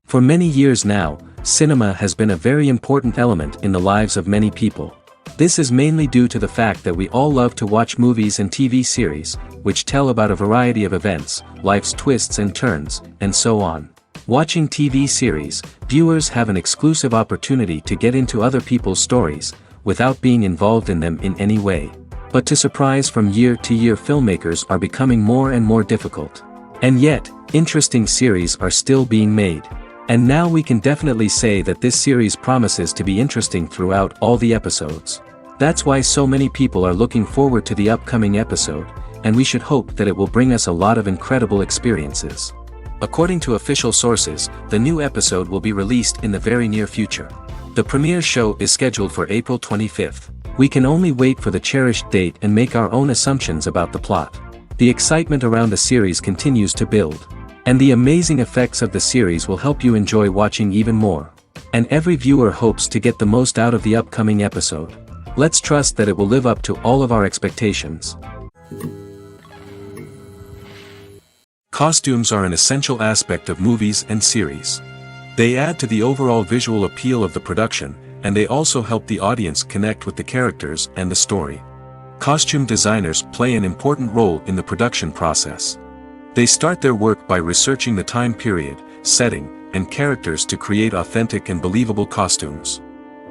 For many years now, cinema has been a very important element in the lives of many people. This is mainly due to the fact that we all love to watch movies and TV series, which tell about a variety of events, life's twists and turns, and so on. Watching TV series, viewers have an exclusive opportunity to get into other people's stories, without being involved in them in any way. But to surprise from year to year, filmmakers are becoming more and more difficult. And yet, interesting series are still being made. And now we can definitely say that this series promises to be interesting throughout all the episodes. That's why so many people are looking forward to the upcoming episode, and we should hope that it will bring us a lot of incredible experiences. According to official sources, the new episode will be released in the very near future. The premiere show is scheduled for April 25th. We can only wait for the cherished date and make our own assumptions about the plot. The excitement around the series continues to build. And the amazing effects of the series will help you enjoy watching even more. And every viewer hopes to get the most out of the upcoming episode. Let's trust that it will live up to all of our expectations. Costumes are an essential aspect of movies and series. They add to the overall visual appeal of the production, and they also help the audience connect with the characters and the story. Costume designers play an important role in the production process. They start their work by researching the time period, setting, and characters to create authentic and believable costumes.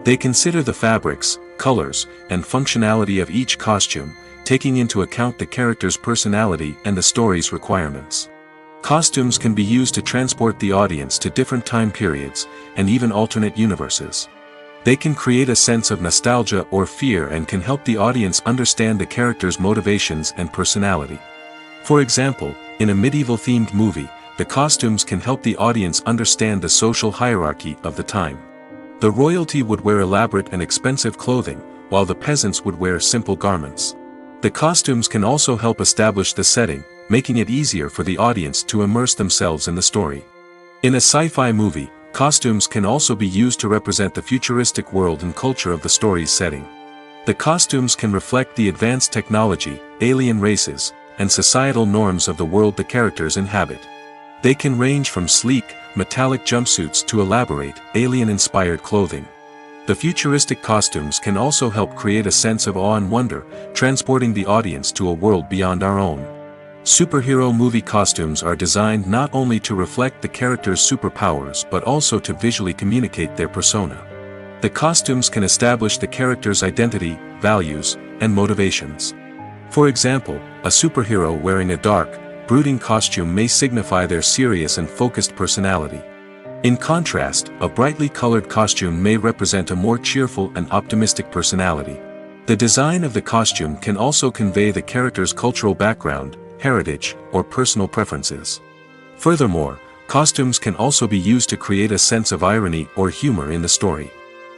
They consider the fabrics, colors, and functionality of each costume, taking into account the character's personality and the story's requirements. Costumes can be used to transport the audience to different time periods, and even alternate universes. They can create a sense of nostalgia or fear and can help the audience understand the character's motivations and personality. For example, in a medieval-themed movie, the costumes can help the audience understand the social hierarchy of the time. The royalty would wear elaborate and expensive clothing, while the peasants would wear simple garments. The costumes can also help establish the setting, making it easier for the audience to immerse themselves in the story. In a sci-fi movie, costumes can also be used to represent the futuristic world and culture of the story's setting. The costumes can reflect the advanced technology, alien races, and societal norms of the world the characters inhabit. They can range from sleek, metallic jumpsuits to elaborate, alien-inspired clothing. The futuristic costumes can also help create a sense of awe and wonder, transporting the audience to a world beyond our own. Superhero movie costumes are designed not only to reflect the character's superpowers but also to visually communicate their persona. The costumes can establish the character's identity, values, and motivations. For example, a superhero wearing a dark, brooding costume may signify their serious and focused personality. In contrast, a brightly colored costume may represent a more cheerful and optimistic personality. The design of the costume can also convey the character's cultural background, heritage, or personal preferences. Furthermore, costumes can also be used to create a sense of irony or humor in the story.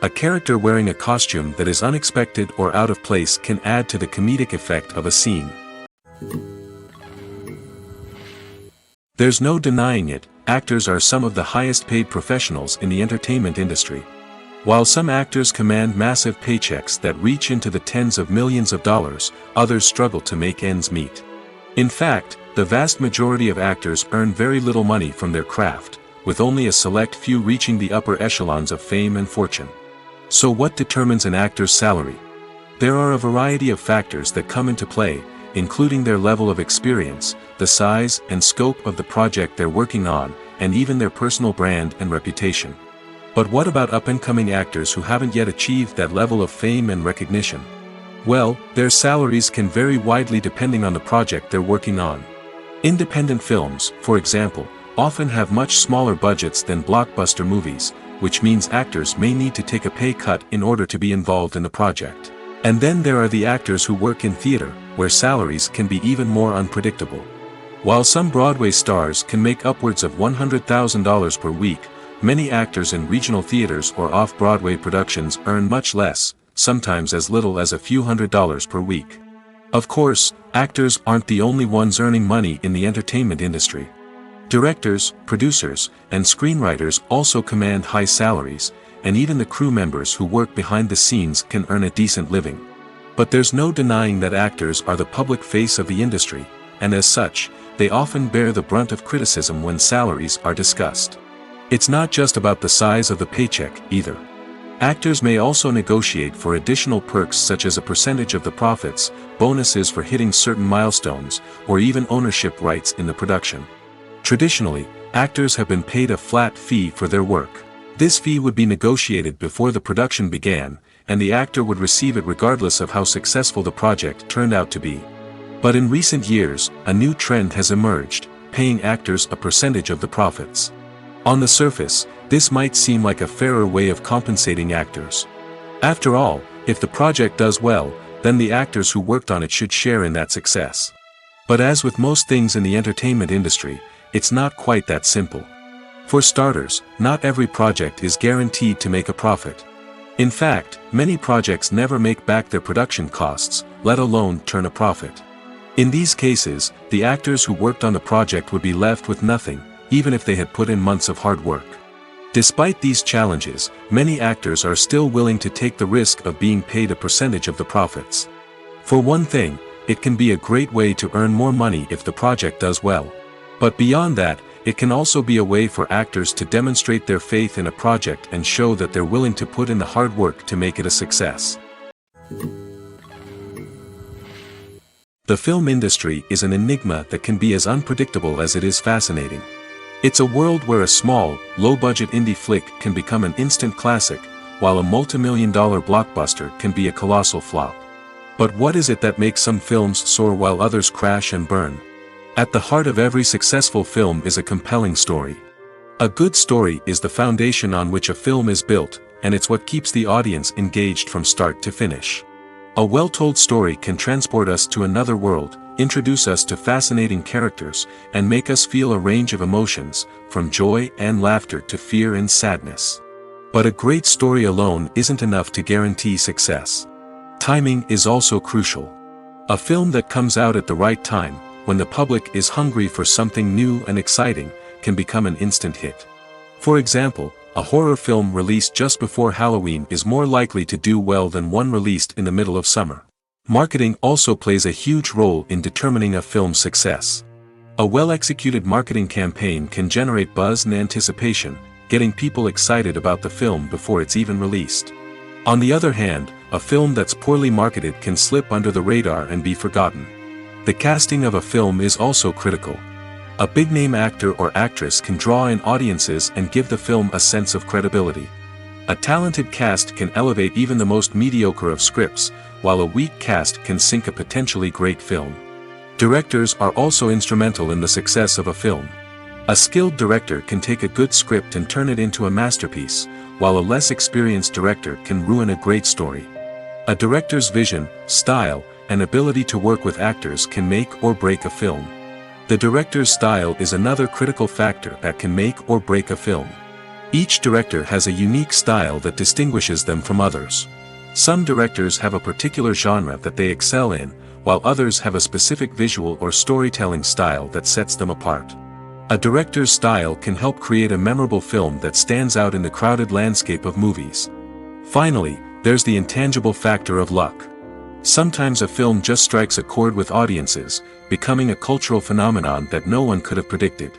A character wearing a costume that is unexpected or out of place can add to the comedic effect of a scene. There's no denying it, actors are some of the highest paid professionals in the entertainment industry. While some actors command massive paychecks that reach into the tens of millions of dollars, others struggle to make ends meet. In fact, the vast majority of actors earn very little money from their craft, with only a select few reaching the upper echelons of fame and fortune. So what determines an actor's salary? There are a variety of factors that come into play, including their level of experience, the size and scope of the project they're working on, and even their personal brand and reputation. But what about up-and-coming actors who haven't yet achieved that level of fame and recognition? Well, their salaries can vary widely depending on the project they're working on. Independent films, for example, often have much smaller budgets than blockbuster movies, which means actors may need to take a pay cut in order to be involved in the project. And then there are the actors who work in theater, where salaries can be even more unpredictable. While some Broadway stars can make upwards of $100,000 per week, many actors in regional theaters or off-Broadway productions earn much less, sometimes as little as a few $100s per week. Of course, actors aren't the only ones earning money in the entertainment industry. Directors, producers, and screenwriters also command high salaries, and even the crew members who work behind the scenes can earn a decent living. But there's no denying that actors are the public face of the industry, and as such, they often bear the brunt of criticism when salaries are discussed. It's not just about the size of the paycheck, either. Actors may also negotiate for additional perks such as a percentage of the profits, bonuses for hitting certain milestones, or even ownership rights in the production. Traditionally, actors have been paid a flat fee for their work. This fee would be negotiated before the production began, and the actor would receive it regardless of how successful the project turned out to be. But in recent years, a new trend has emerged, paying actors a percentage of the profits. On the surface, this might seem like a fairer way of compensating actors. After all, if the project does well, then the actors who worked on it should share in that success. But as with most things in the entertainment industry, it's not quite that simple. For starters, not every project is guaranteed to make a profit. In fact, many projects never make back their production costs, let alone turn a profit. In these cases, the actors who worked on the project would be left with nothing, even if they had put in months of hard work. Despite these challenges, many actors are still willing to take the risk of being paid a percentage of the profits. For one thing, it can be a great way to earn more money if the project does well. But beyond that, it can also be a way for actors to demonstrate their faith in a project and show that they're willing to put in the hard work to make it a success. The film industry is an enigma that can be as unpredictable as it is fascinating. It's a world where a small, low-budget indie flick can become an instant classic, while a multi-million-dollar blockbuster can be a colossal flop. But what is it that makes some films soar while others crash and burn? At the heart of every successful film is a compelling story. A good story is the foundation on which a film is built, and it's what keeps the audience engaged from start to finish. A well-told story can transport us to another world, introduce us to fascinating characters, and make us feel a range of emotions, from joy and laughter to fear and sadness. But a great story alone isn't enough to guarantee success. Timing is also crucial. A film that comes out at the right time, when the public is hungry for something new and exciting, can become an instant hit. For example, a horror film released just before Halloween is more likely to do well than one released in the middle of summer. Marketing also plays a huge role in determining a film's success. A well-executed marketing campaign can generate buzz and anticipation, getting people excited about the film before it's even released. On the other hand, a film that's poorly marketed can slip under the radar and be forgotten. The casting of a film is also critical. A big-name actor or actress can draw in audiences and give the film a sense of credibility. A talented cast can elevate even the most mediocre of scripts, while a weak cast can sink a potentially great film. Directors are also instrumental in the success of a film. A skilled director can take a good script and turn it into a masterpiece, while a less experienced director can ruin a great story. A director's vision, style, and ability to work with actors can make or break a film. The director's style is another critical factor that can make or break a film. Each director has a unique style that distinguishes them from others. Some directors have a particular genre that they excel in, while others have a specific visual or storytelling style that sets them apart. A director's style can help create a memorable film that stands out in the crowded landscape of movies. Finally, there's the intangible factor of luck. Sometimes a film just strikes a chord with audiences, becoming a cultural phenomenon that no one could have predicted.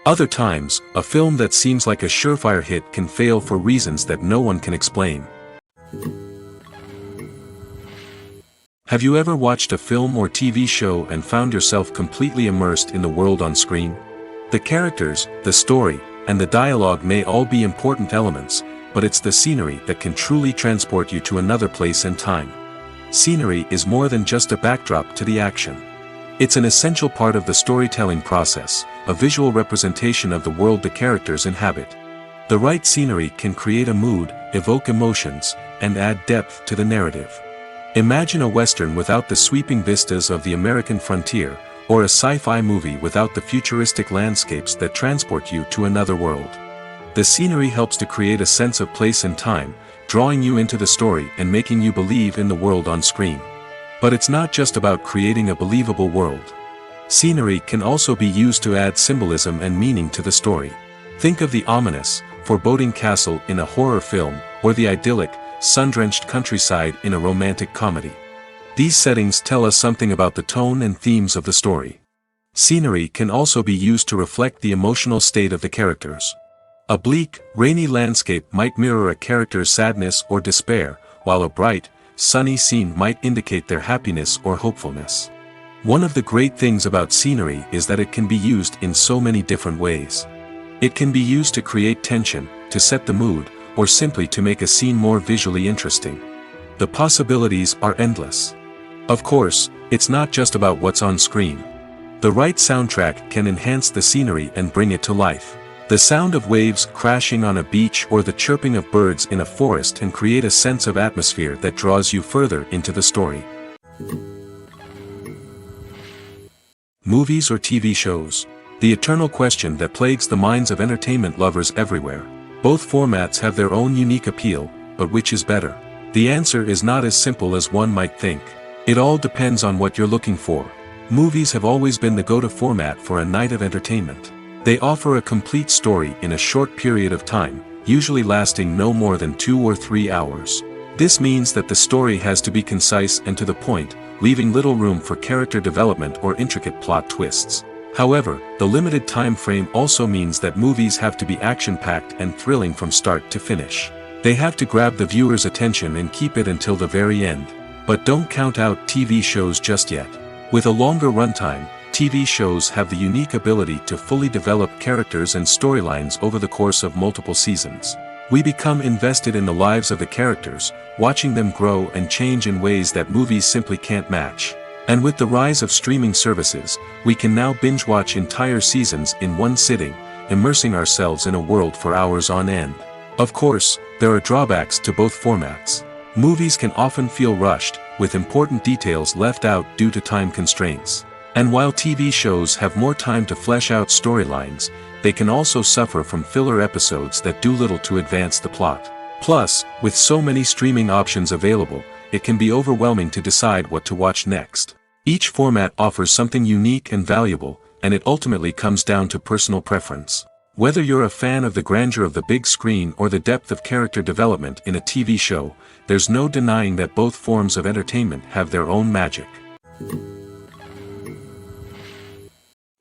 Other times, a film that seems like a surefire hit can fail for reasons that no one can explain. Have you ever watched a film or TV show and found yourself completely immersed in the world on screen? The characters, the story, and the dialogue may all be important elements, but it's the scenery that can truly transport you to another place and time. Scenery is more than just a backdrop to the action. It's an essential part of the storytelling process, a visual representation of the world the characters inhabit. The right scenery can create a mood, evoke emotions, and add depth to the narrative. Imagine a Western without the sweeping vistas of the American frontier, or a sci-fi movie without the futuristic landscapes that transport you to another world. The scenery helps to create a sense of place and time, drawing you into the story and making you believe in the world on screen. But it's not just about creating a believable world. Scenery can also be used to add symbolism and meaning to the story. Think of the ominous, foreboding castle in a horror film, or the idyllic, sun-drenched countryside in a romantic comedy. These settings tell us something about the tone and themes of the story. Scenery can also be used to reflect the emotional state of the characters. A bleak, rainy landscape might mirror a character's sadness or despair, while a bright, sunny scene might indicate their happiness or hopefulness. One of the great things about scenery is that it can be used in so many different ways. It can be used to create tension, to set the mood, or simply to make a scene more visually interesting. The possibilities are endless. Of course, it's not just about what's on screen. The right soundtrack can enhance the scenery and bring it to life. The sound of waves crashing on a beach or the chirping of birds in a forest can create a sense of atmosphere that draws you further into the story. Movies or TV shows? The eternal question that plagues the minds of entertainment lovers everywhere. Both formats have their own unique appeal, but which is better? The answer is not as simple as one might think. It all depends on what you're looking for. Movies have always been the go-to format for a night of entertainment. They offer a complete story in a short period of time, usually lasting no more than 2 or 3 hours. This means that the story has to be concise and to the point, leaving little room for character development or intricate plot twists. However, the limited time frame also means that movies have to be action-packed and thrilling from start to finish. They have to grab the viewer's attention and keep it until the very end. But don't count out TV shows just yet. With a longer runtime, TV shows have the unique ability to fully develop characters and storylines over the course of multiple seasons. We become invested in the lives of the characters, watching them grow and change in ways that movies simply can't match. And with the rise of streaming services, we can now binge-watch entire seasons in one sitting, immersing ourselves in a world for hours on end. Of course, there are drawbacks to both formats. Movies can often feel rushed, with important details left out due to time constraints. And while TV shows have more time to flesh out storylines, they can also suffer from filler episodes that do little to advance the plot. Plus, with so many streaming options available, it can be overwhelming to decide what to watch next. Each format offers something unique and valuable, and it ultimately comes down to personal preference. Whether you're a fan of the grandeur of the big screen or the depth of character development in a TV show, there's no denying that both forms of entertainment have their own magic.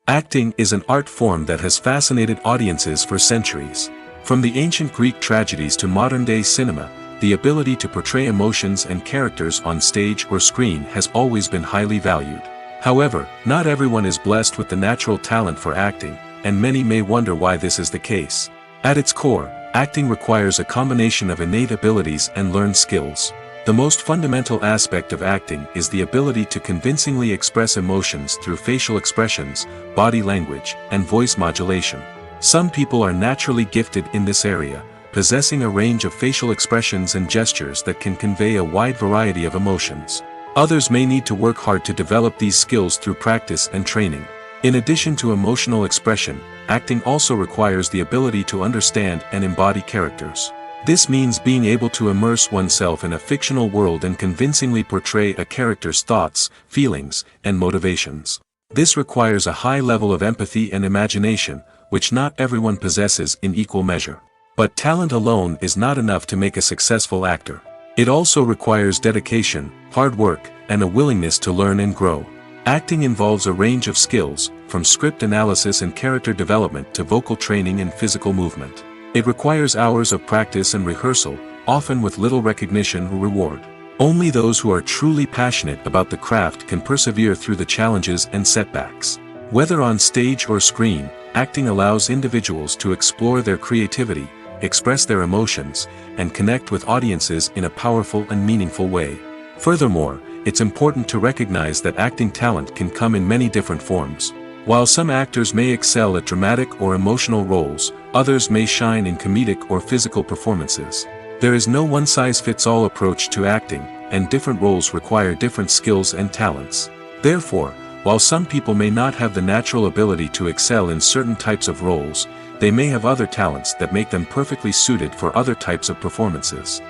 Acting is an art form that has fascinated audiences for centuries. From the ancient Greek tragedies to modern-day cinema, the ability to portray emotions and characters on stage or screen has always been highly valued. However, not everyone is blessed with the natural talent for acting, and many may wonder why this is the case. At its core, acting requires a combination of innate abilities and learned skills. The most fundamental aspect of acting is the ability to convincingly express emotions through facial expressions, body language, and voice modulation. Some people are naturally gifted in this area, possessing a range of facial expressions and gestures that can convey a wide variety of emotions. Others may need to work hard to develop these skills through practice and training. In addition to emotional expression, acting also requires the ability to understand and embody characters. This means being able to immerse oneself in a fictional world and convincingly portray a character's thoughts, feelings, and motivations. This requires a high level of empathy and imagination, which not everyone possesses in equal measure. But talent alone is not enough to make a successful actor. It also requires dedication, hard work, and a willingness to learn and grow. Acting involves a range of skills, from script analysis and character development to vocal training and physical movement. It requires hours of practice and rehearsal, often with little recognition or reward. Only those who are truly passionate about the craft can persevere through the challenges and setbacks. Whether on stage or screen, acting allows individuals to explore their creativity, express their emotions, and connect with audiences in a powerful and meaningful way. Furthermore, it's important to recognize that acting talent can come in many different forms. While some actors may excel at dramatic or emotional roles, others may shine in comedic or physical performances. There is no one-size-fits-all approach to acting, and different roles require different skills and talents. Therefore, while some people may not have the natural ability to excel in certain types of roles, they may have other talents that make them perfectly suited for other types of performances.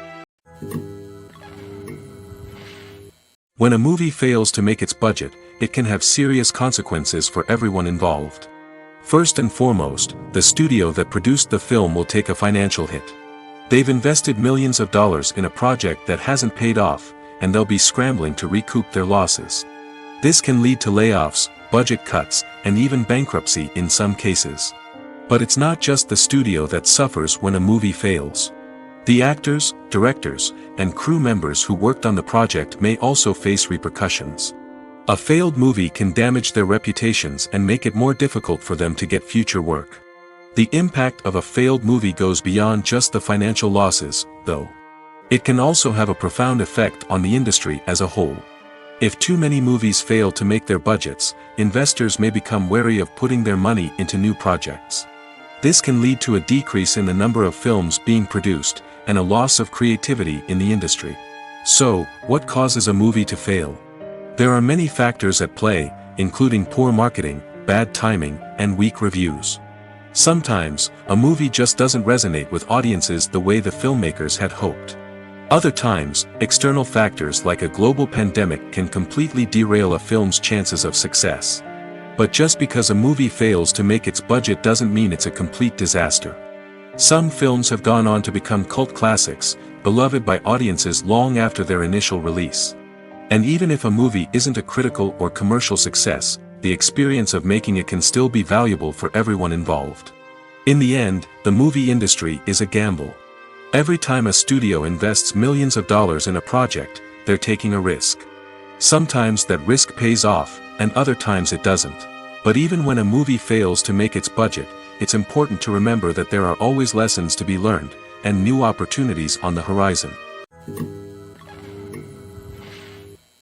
When a movie fails to make its budget, it can have serious consequences for everyone involved. First and foremost, the studio that produced the film will take a financial hit. They've invested millions of dollars in a project that hasn't paid off, and they'll be scrambling to recoup their losses. This can lead to layoffs, budget cuts, and even bankruptcy in some cases. But it's not just the studio that suffers when a movie fails. The actors, directors, and crew members who worked on the project may also face repercussions. A failed movie can damage their reputations and make it more difficult for them to get future work. The impact of a failed movie goes beyond just the financial losses, though. It can also have a profound effect on the industry as a whole. If too many movies fail to make their budgets, investors may become wary of putting their money into new projects. This can lead to a decrease in the number of films being produced, and a loss of creativity in the industry. So, what causes a movie to fail? There are many factors at play, including poor marketing, bad timing, and weak reviews. Sometimes, a movie just doesn't resonate with audiences the way the filmmakers had hoped. Other times, external factors like a global pandemic can completely derail a film's chances of success. But just because a movie fails to make its budget doesn't mean it's a complete disaster. Some films have gone on to become cult classics, beloved by audiences long after their initial release. And even if a movie isn't a critical or commercial success, the experience of making it can still be valuable for everyone involved. In the end, the movie industry is a gamble. Every time a studio invests millions of dollars in a project, they're taking a risk. Sometimes that risk pays off, and other times it doesn't. But even when a movie fails to make its budget, it's important to remember that there are always lessons to be learned, and new opportunities on the horizon.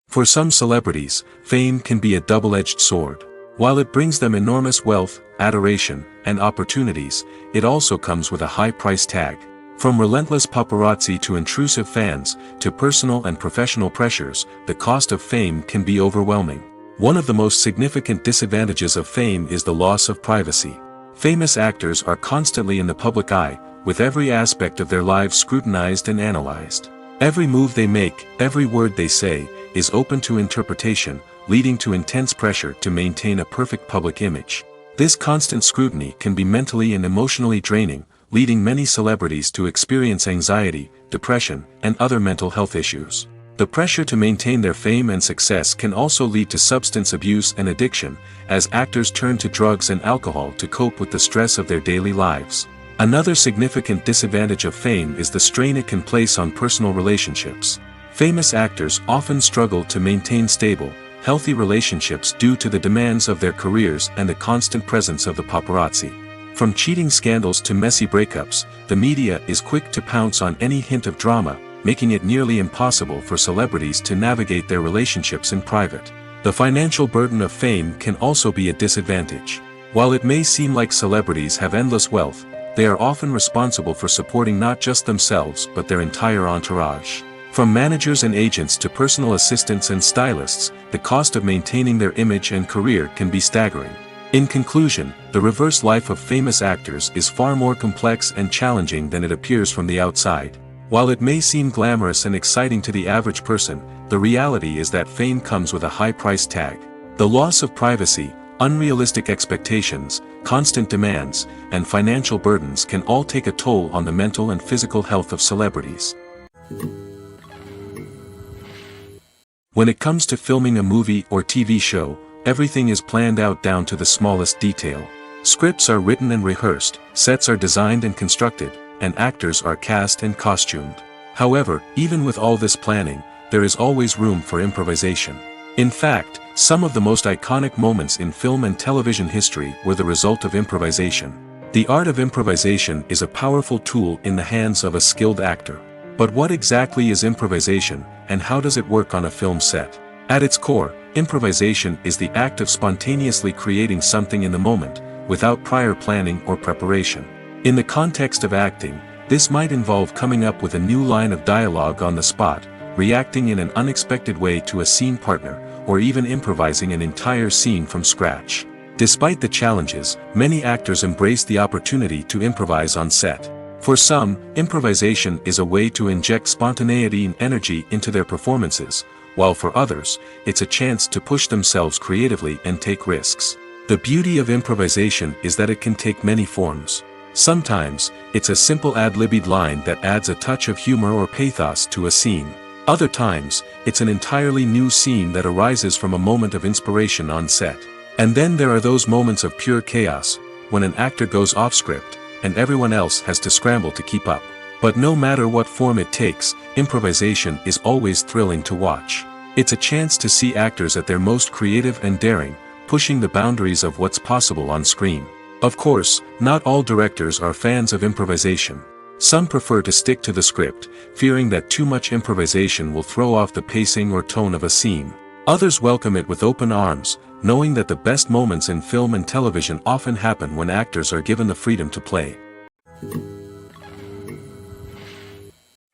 For some celebrities, fame can be a double-edged sword. While it brings them enormous wealth, adoration, and opportunities, it also comes with a high price tag. From relentless paparazzi to intrusive fans, to personal and professional pressures, the cost of fame can be overwhelming. One of the most significant disadvantages of fame is the loss of privacy. Famous actors are constantly in the public eye, with every aspect of their lives scrutinized and analyzed. Every move they make, every word they say, is open to interpretation, leading to intense pressure to maintain a perfect public image. This constant scrutiny can be mentally and emotionally draining, leading many celebrities to experience anxiety, depression, and other mental health issues. The pressure to maintain their fame and success can also lead to substance abuse and addiction, as actors turn to drugs and alcohol to cope with the stress of their daily lives. Another significant disadvantage of fame is the strain it can place on personal relationships. Famous actors often struggle to maintain stable, healthy relationships due to the demands of their careers and the constant presence of the paparazzi. From cheating scandals to messy breakups, the media is quick to pounce on any hint of drama, making it nearly impossible for celebrities to navigate their relationships in private. The financial burden of fame can also be a disadvantage. While it may seem like celebrities have endless wealth, they are often responsible for supporting not just themselves but their entire entourage. From managers and agents to personal assistants and stylists, the cost of maintaining their image and career can be staggering. In conclusion, the reverse life of famous actors is far more complex and challenging than it appears from the outside. While it may seem glamorous and exciting to the average person, the reality is that fame comes with a high price tag. The loss of privacy, unrealistic expectations, constant demands, and financial burdens can all take a toll on the mental and physical health of celebrities. When it comes to filming a movie or TV show, everything is planned out down to the smallest detail. Scripts are written and rehearsed, sets are designed and constructed, and actors are cast and costumed. However, even with all this planning, there is always room for improvisation. In fact, some of the most iconic moments in film and television history were the result of improvisation. The art of improvisation is a powerful tool in the hands of a skilled actor. But what exactly is improvisation, and how does it work on a film set? At its core, improvisation is the act of spontaneously creating something in the moment, without prior planning or preparation. In the context of acting, this might involve coming up with a new line of dialogue on the spot, reacting in an unexpected way to a scene partner, or even improvising an entire scene from scratch. Despite the challenges, many actors embrace the opportunity to improvise on set. For some, improvisation is a way to inject spontaneity and energy into their performances, while for others, it's a chance to push themselves creatively and take risks. The beauty of improvisation is that it can take many forms. Sometimes, it's a simple ad-libbed line that adds a touch of humor or pathos to a scene. Other times, it's an entirely new scene that arises from a moment of inspiration on set. And then there are those moments of pure chaos, when an actor goes off script, and everyone else has to scramble to keep up. But no matter what form it takes, improvisation is always thrilling to watch. It's a chance to see actors at their most creative and daring, pushing the boundaries of what's possible on screen. Of course, not all directors are fans of improvisation. Some prefer to stick to the script, fearing that too much improvisation will throw off the pacing or tone of a scene. Others welcome it with open arms, knowing that the best moments in film and television often happen when actors are given the freedom to play.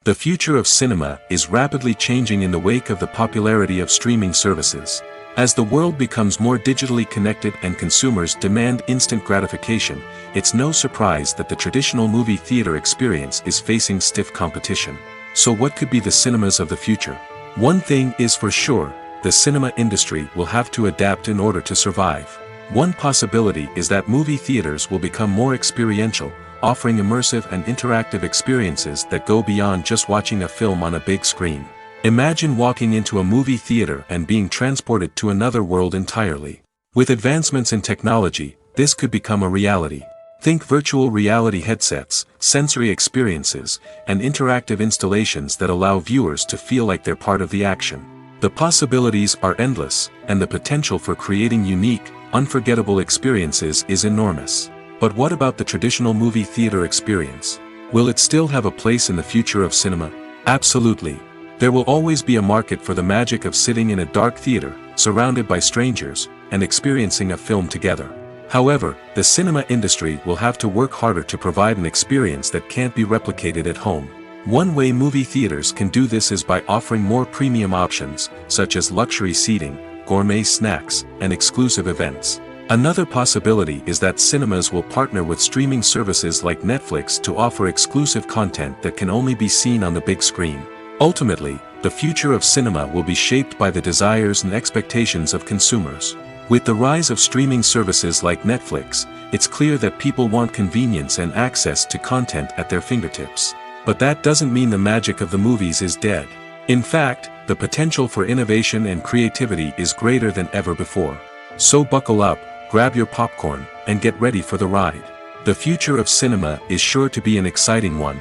The future of cinema is rapidly changing in the wake of the popularity of streaming services. As the world becomes more digitally connected and consumers demand instant gratification, it's no surprise that the traditional movie theater experience is facing stiff competition. So what could be the cinemas of the future? One thing is for sure, the cinema industry will have to adapt in order to survive. One possibility is that movie theaters will become more experiential, offering immersive and interactive experiences that go beyond just watching a film on a big screen. Imagine walking into a movie theater and being transported to another world entirely. With advancements in technology, this could become a reality. Think virtual reality headsets, sensory experiences, and interactive installations that allow viewers to feel like they're part of the action. The possibilities are endless, and the potential for creating unique, unforgettable experiences is enormous. But what about the traditional movie theater experience? Will it still have a place in the future of cinema? Absolutely. There will always be a market for the magic of sitting in a dark theater, surrounded by strangers, and experiencing a film together. However, the cinema industry will have to work harder to provide an experience that can't be replicated at home. One way movie theaters can do this is by offering more premium options, such as luxury seating, gourmet snacks, and exclusive events. Another possibility is that cinemas will partner with streaming services like Netflix to offer exclusive content that can only be seen on the big screen. Ultimately, the future of cinema will be shaped by the desires and expectations of consumers. With the rise of streaming services like Netflix, it's clear that people want convenience and access to content at their fingertips. But that doesn't mean the magic of the movies is dead. In fact, the potential for innovation and creativity is greater than ever before. So buckle up, grab your popcorn, and get ready for the ride. The future of cinema is sure to be an exciting one.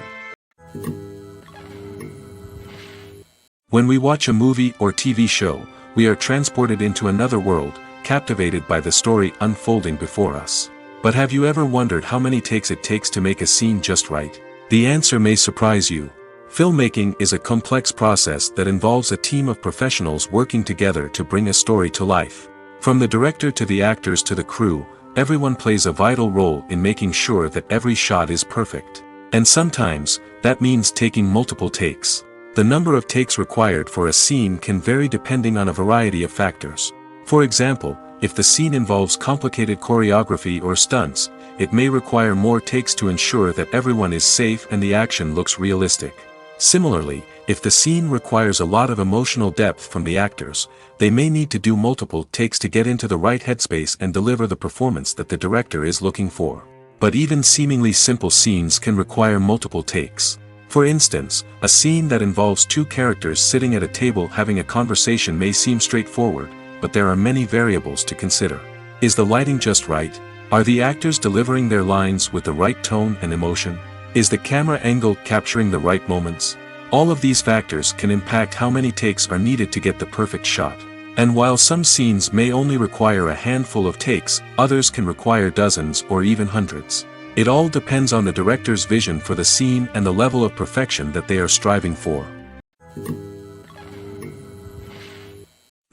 When we watch a movie or TV show, we are transported into another world, captivated by the story unfolding before us. But have you ever wondered how many takes it takes to make a scene just right? The answer may surprise you. Filmmaking is a complex process that involves a team of professionals working together to bring a story to life. From the director to the actors to the crew, everyone plays a vital role in making sure that every shot is perfect. And sometimes, that means taking multiple takes. The number of takes required for a scene can vary depending on a variety of factors. For example, if the scene involves complicated choreography or stunts, it may require more takes to ensure that everyone is safe and the action looks realistic. Similarly, if the scene requires a lot of emotional depth from the actors, they may need to do multiple takes to get into the right headspace and deliver the performance that the director is looking for. But even seemingly simple scenes can require multiple takes. For instance, a scene that involves two characters sitting at a table having a conversation may seem straightforward, but there are many variables to consider. Is the lighting just right? Are the actors delivering their lines with the right tone and emotion? Is the camera angle capturing the right moments? All of these factors can impact how many takes are needed to get the perfect shot. And while some scenes may only require a handful of takes, others can require dozens or even hundreds. It all depends on the director's vision for the scene and the level of perfection that they are striving for.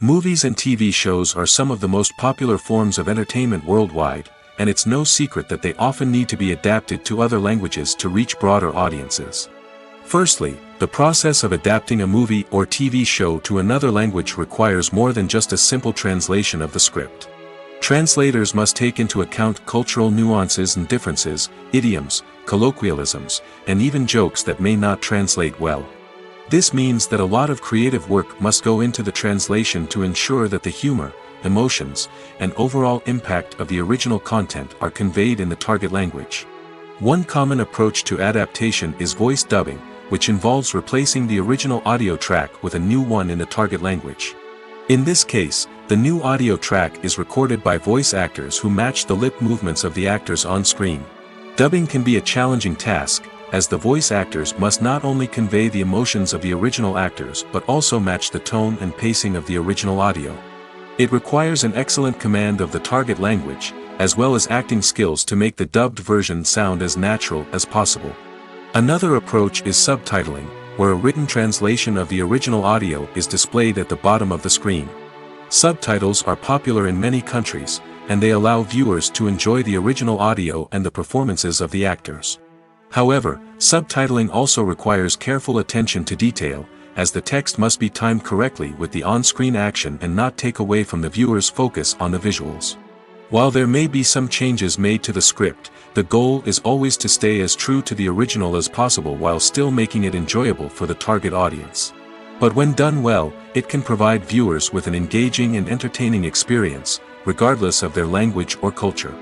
Movies and TV shows are some of the most popular forms of entertainment worldwide, and it's no secret that they often need to be adapted to other languages to reach broader audiences. Firstly, the process of adapting a movie or TV show to another language requires more than just a simple translation of the script. Translators must take into account cultural nuances and differences, idioms, colloquialisms, and even jokes that may not translate well. This means that a lot of creative work must go into the translation to ensure that the humor, emotions, and overall impact of the original content are conveyed in the target language. One common approach to adaptation is voice dubbing, which involves replacing the original audio track with a new one in the target language. In this case, The new audio track is recorded by voice actors who match the lip movements of the actors on screen. Dubbing can be a challenging task, as the voice actors must not only convey the emotions of the original actors but also match the tone and pacing of the original audio. It requires an excellent command of the target language, as well as acting skills to make the dubbed version sound as natural as possible. Another approach is subtitling, where a written translation of the original audio is displayed at the bottom of the screen. Subtitles are popular in many countries, and they allow viewers to enjoy the original audio and the performances of the actors. However, subtitling also requires careful attention to detail, as the text must be timed correctly with the on-screen action and not take away from the viewer's focus on the visuals. While there may be some changes made to the script, the goal is always to stay as true to the original as possible while still making it enjoyable for the target audience. But when done well, it can provide viewers with an engaging and entertaining experience, regardless of their language or culture.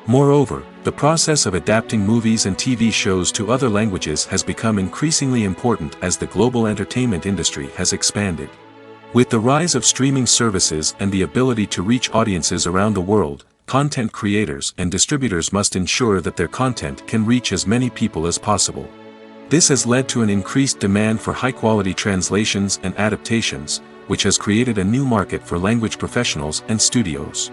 Moreover, the process of adapting movies and TV shows to other languages has become increasingly important as the global entertainment industry has expanded. With the rise of streaming services and the ability to reach audiences around the world, content creators and distributors must ensure that their content can reach as many people as possible. This has led to an increased demand for high-quality translations and adaptations, which has created a new market for language professionals and studios.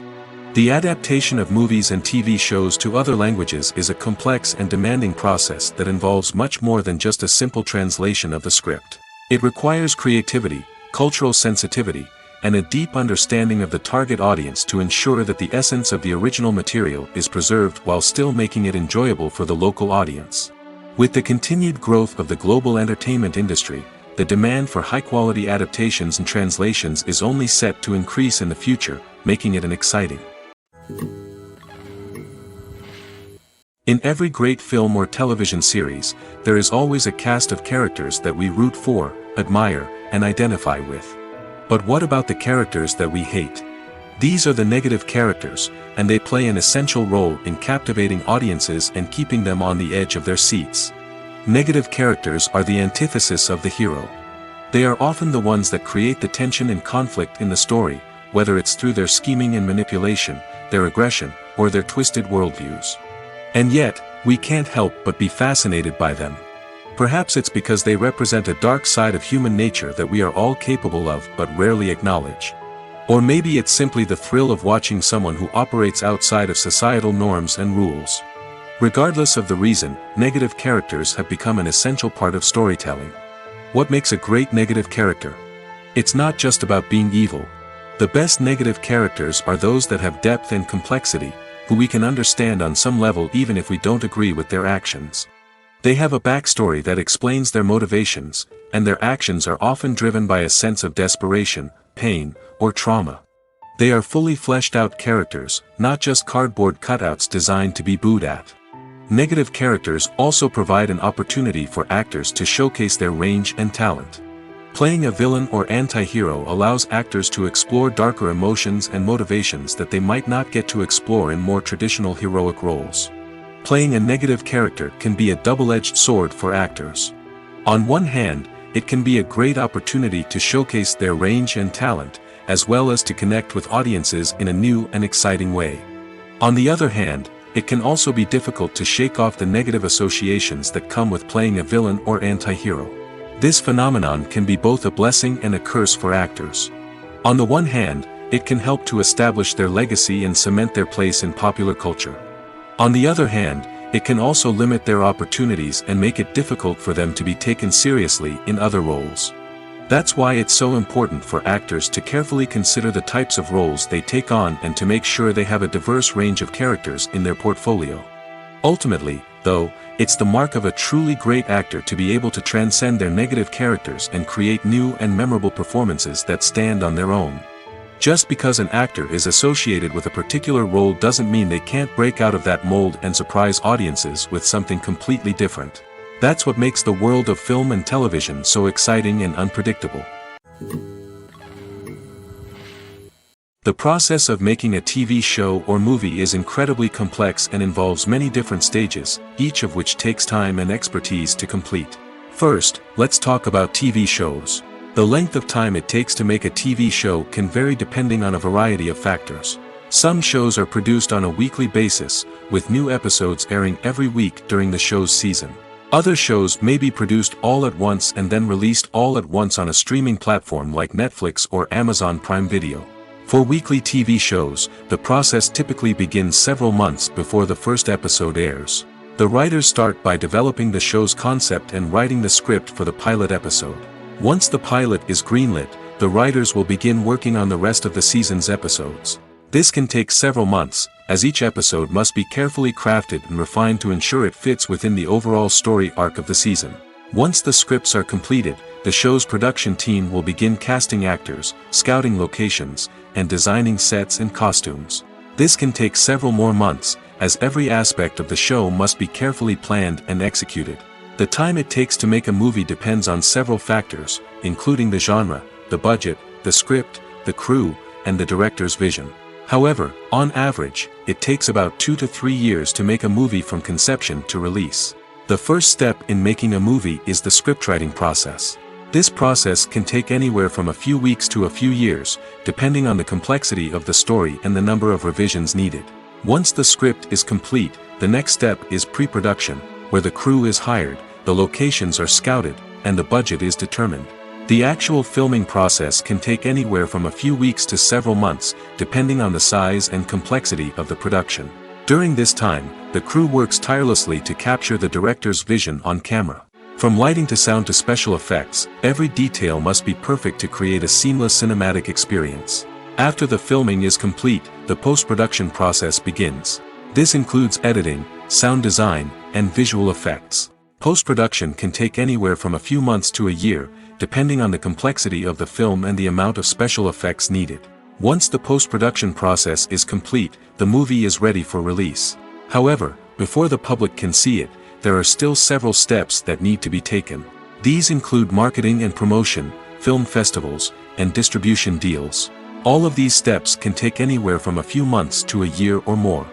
The adaptation of movies and TV shows to other languages is a complex and demanding process that involves much more than just a simple translation of the script. It requires creativity, cultural sensitivity, and a deep understanding of the target audience to ensure that the essence of the original material is preserved while still making it enjoyable for the local audience. With the continued growth of the global entertainment industry, the demand for high-quality adaptations and translations is only set to increase in the future, making it an exciting. In every great film or television series, there is always a cast of characters that we root for, admire, and identify with. But what about the characters that we hate? These are the negative characters, and they play an essential role in captivating audiences and keeping them on the edge of their seats. Negative characters are the antithesis of the hero. They are often the ones that create the tension and conflict in the story, whether it's through their scheming and manipulation, their aggression, or their twisted worldviews. And yet, we can't help but be fascinated by them. Perhaps it's because they represent a dark side of human nature that we are all capable of but rarely acknowledge. Or maybe it's simply the thrill of watching someone who operates outside of societal norms and rules. Regardless of the reason, negative characters have become an essential part of storytelling. What makes a great negative character? It's not just about being evil. The best negative characters are those that have depth and complexity, who we can understand on some level even if we don't agree with their actions. They have a backstory that explains their motivations, and their actions are often driven by a sense of desperation, pain, or trauma. They are fully fleshed out characters, not just cardboard cutouts designed to be booed at. Negative characters also provide an opportunity for actors to showcase their range and talent. Playing a villain or anti-hero allows actors to explore darker emotions and motivations that they might not get to explore in more traditional heroic roles. Playing a negative character can be a double-edged sword for actors. On one hand, it can be a great opportunity to showcase their range and talent, as well as to connect with audiences in a new and exciting way. On the other hand, it can also be difficult to shake off the negative associations that come with playing a villain or anti-hero. This phenomenon can be both a blessing and a curse for actors. On the one hand, it can help to establish their legacy and cement their place in popular culture. On the other hand, it can also limit their opportunities and make it difficult for them to be taken seriously in other roles. That's why it's so important for actors to carefully consider the types of roles they take on and to make sure they have a diverse range of characters in their portfolio. Ultimately, though, it's the mark of a truly great actor to be able to transcend their negative characters and create new and memorable performances that stand on their own. Just because an actor is associated with a particular role doesn't mean they can't break out of that mold and surprise audiences with something completely different. That's what makes the world of film and television so exciting and unpredictable. The process of making a TV show or movie is incredibly complex and involves many different stages, each of which takes time and expertise to complete. First, let's talk about TV shows. The length of time it takes to make a TV show can vary depending on a variety of factors. Some shows are produced on a weekly basis, with new episodes airing every week during the show's season. Other shows may be produced all at once and then released all at once on a streaming platform like Netflix or Amazon Prime Video. For weekly TV shows, the process typically begins several months before the first episode airs. The writers start by developing the show's concept and writing the script for the pilot episode. Once the pilot is greenlit, the writers will begin working on the rest of the season's episodes. This can take several months, as each episode must be carefully crafted and refined to ensure it fits within the overall story arc of the season. Once the scripts are completed, the show's production team will begin casting actors, scouting locations, and designing sets and costumes. This can take several more months, as every aspect of the show must be carefully planned and executed. The time it takes to make a movie depends on several factors, including the genre, the budget, the script, the crew, and the director's vision. However, on average, it takes about 2 to 3 years to make a movie from conception to release. The first step in making a movie is the scriptwriting process. This process can take anywhere from a few weeks to a few years, depending on the complexity of the story and the number of revisions needed. Once the script is complete, the next step is pre-production, where the crew is hired, the locations are scouted, and the budget is determined. The actual filming process can take anywhere from a few weeks to several months, depending on the size and complexity of the production. During this time, the crew works tirelessly to capture the director's vision on camera. From lighting to sound to special effects, every detail must be perfect to create a seamless cinematic experience. After the filming is complete, the post-production process begins. This includes editing, sound design, and visual effects. Post-production can take anywhere from a few months to a year, depending on the complexity of the film and the amount of special effects needed. Once the post-production process is complete, the movie is ready for release. However, before the public can see it, there are still several steps that need to be taken. These include marketing and promotion, film festivals, and distribution deals. All of these steps can take anywhere from a few months to a year or more.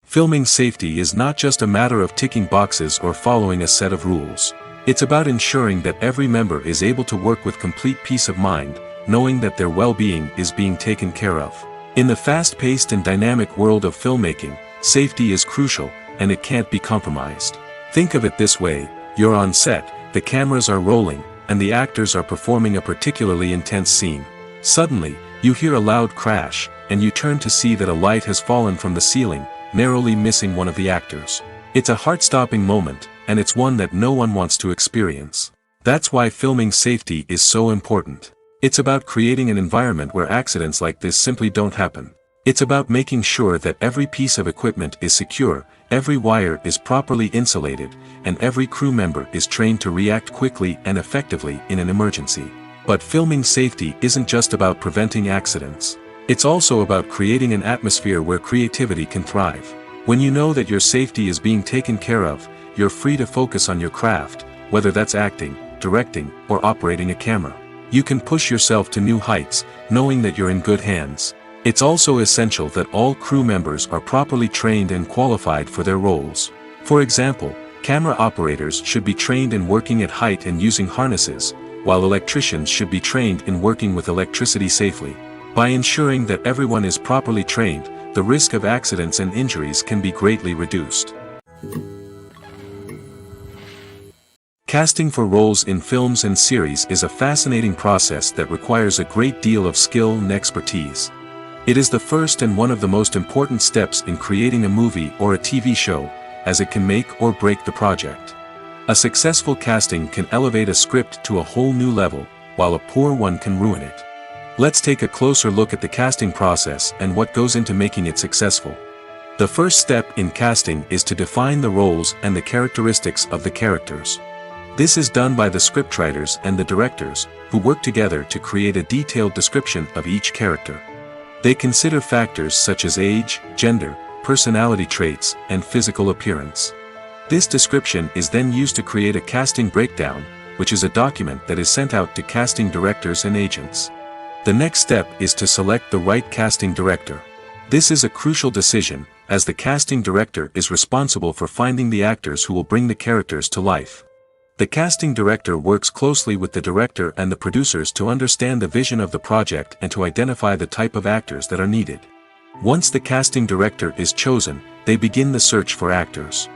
Filming safety is not just a matter of ticking boxes or following a set of rules. It's about ensuring that every member is able to work with complete peace of mind, knowing that their well-being is being taken care of. In the fast-paced and dynamic world of filmmaking, safety is crucial, and it can't be compromised. Think of it this way: you're on set, the cameras are rolling, and the actors are performing a particularly intense scene. Suddenly, you hear a loud crash, and you turn to see that a light has fallen from the ceiling, narrowly missing one of the actors. It's a heart-stopping moment, and it's one that no one wants to experience. That's why filming safety is so important. It's about creating an environment where accidents like this simply don't happen. It's about making sure that every piece of equipment is secure, every wire is properly insulated, and every crew member is trained to react quickly and effectively in an emergency. But filming safety isn't just about preventing accidents. It's also about creating an atmosphere where creativity can thrive. When you know that your safety is being taken care of, you're free to focus on your craft, whether that's acting, directing, or operating a camera. You can push yourself to new heights, knowing that you're in good hands. It's also essential that all crew members are properly trained and qualified for their roles. For example, camera operators should be trained in working at height and using harnesses, while electricians should be trained in working with electricity safely. By ensuring that everyone is properly trained, the risk of accidents and injuries can be greatly reduced. Casting for roles in films and series is a fascinating process that requires a great deal of skill and expertise. It is the first and one of the most important steps in creating a movie or a TV show, as it can make or break the project. A successful casting can elevate a script to a whole new level, while a poor one can ruin it. Let's take a closer look at the casting process and what goes into making it successful. The first step in casting is to define the roles and the characteristics of the characters. This is done by the scriptwriters and the directors, who work together to create a detailed description of each character. They consider factors such as age, gender, personality traits, and physical appearance. This description is then used to create a casting breakdown, which is a document that is sent out to casting directors and agents. The next step is to select the right casting director. This is a crucial decision, as the casting director is responsible for finding the actors who will bring the characters to life. The casting director works closely with the director and the producers to understand the vision of the project and to identify the type of actors that are needed. Once the casting director is chosen, they begin the search for actors.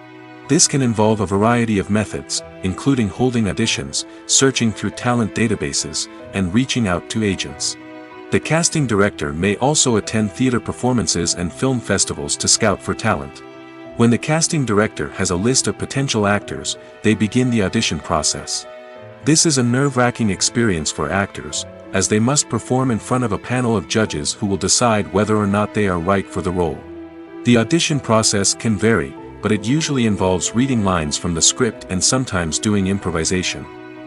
This can involve a variety of methods, including holding auditions, searching through talent databases, and reaching out to agents. The casting director may also attend theater performances and film festivals to scout for talent. When the casting director has a list of potential actors, they begin the audition process. This is a nerve-wracking experience for actors, as they must perform in front of a panel of judges who will decide whether or not they are right for the role. The audition process can vary, but it usually involves reading lines from the script and sometimes doing improvisation.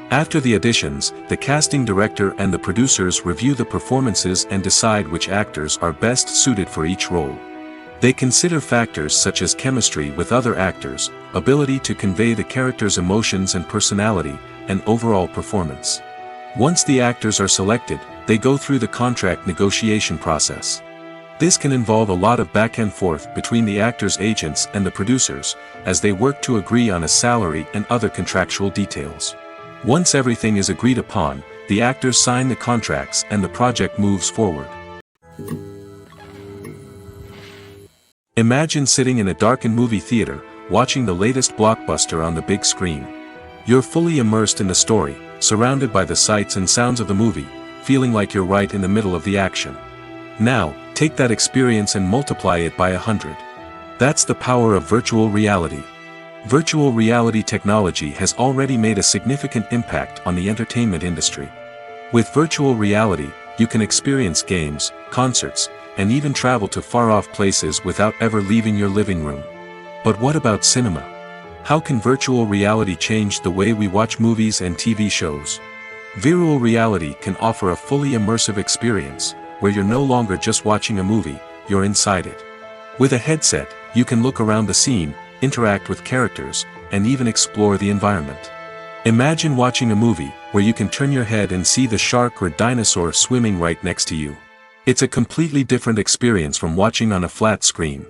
After the auditions, the casting director and the producers review the performances and decide which actors are best suited for each role. They consider factors such as chemistry with other actors, ability to convey the character's emotions and personality, and overall performance. Once the actors are selected, they go through the contract negotiation process. This can involve a lot of back and forth between the actors' agents and the producers, as they work to agree on a salary and other contractual details. Once everything is agreed upon, the actors sign the contracts and the project moves forward. Imagine sitting in a darkened movie theater, watching the latest blockbuster on the big screen. You're fully immersed in the story, surrounded by the sights and sounds of the movie, feeling like you're right in the middle of the action. Now, take that experience and multiply it by 100. That's the power of virtual reality. Virtual reality technology has already made a significant impact on the entertainment industry. With virtual reality, you can experience games, concerts, and even travel to far-off places without ever leaving your living room. But what about cinema? How can virtual reality change the way we watch movies and TV shows? Virtual reality can offer a fully immersive experience, where you're no longer just watching a movie, you're inside it. With a headset, you can look around the scene, interact with characters, and even explore the environment. Imagine watching a movie where you can turn your head and see the shark or dinosaur swimming right next to you. It's a completely different experience from watching on a flat screen.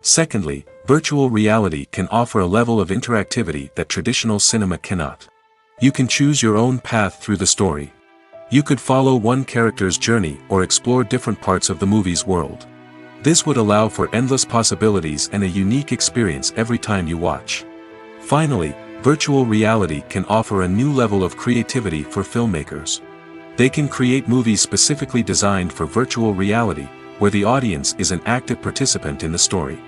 Secondly, virtual reality can offer a level of interactivity that traditional cinema cannot. You can choose your own path through the story. You could follow one character's journey or explore different parts of the movie's world. This would allow for endless possibilities and a unique experience every time you watch. Finally, virtual reality can offer a new level of creativity for filmmakers. They can create movies specifically designed for virtual reality, where the audience is an active participant in the story.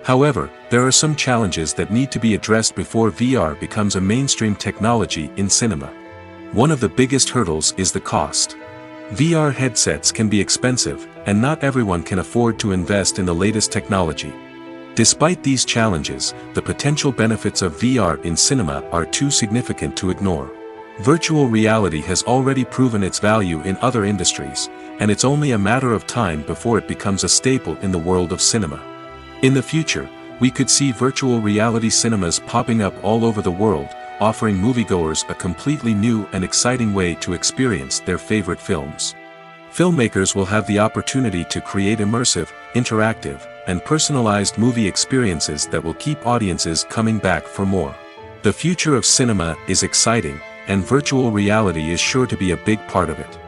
However, there are some challenges that need to be addressed before VR becomes a mainstream technology in cinema. One of the biggest hurdles is the cost. VR headsets can be expensive, and not everyone can afford to invest in the latest technology. Despite these challenges, the potential benefits of VR in cinema are too significant to ignore. Virtual reality has already proven its value in other industries, and it's only a matter of time before it becomes a staple in the world of cinema. In the future, we could see virtual reality cinemas popping up all over the world, offering moviegoers a completely new and exciting way to experience their favorite films. Filmmakers will have the opportunity to create immersive, interactive, and personalized movie experiences that will keep audiences coming back for more. The future of cinema is exciting, and virtual reality is sure to be a big part of it.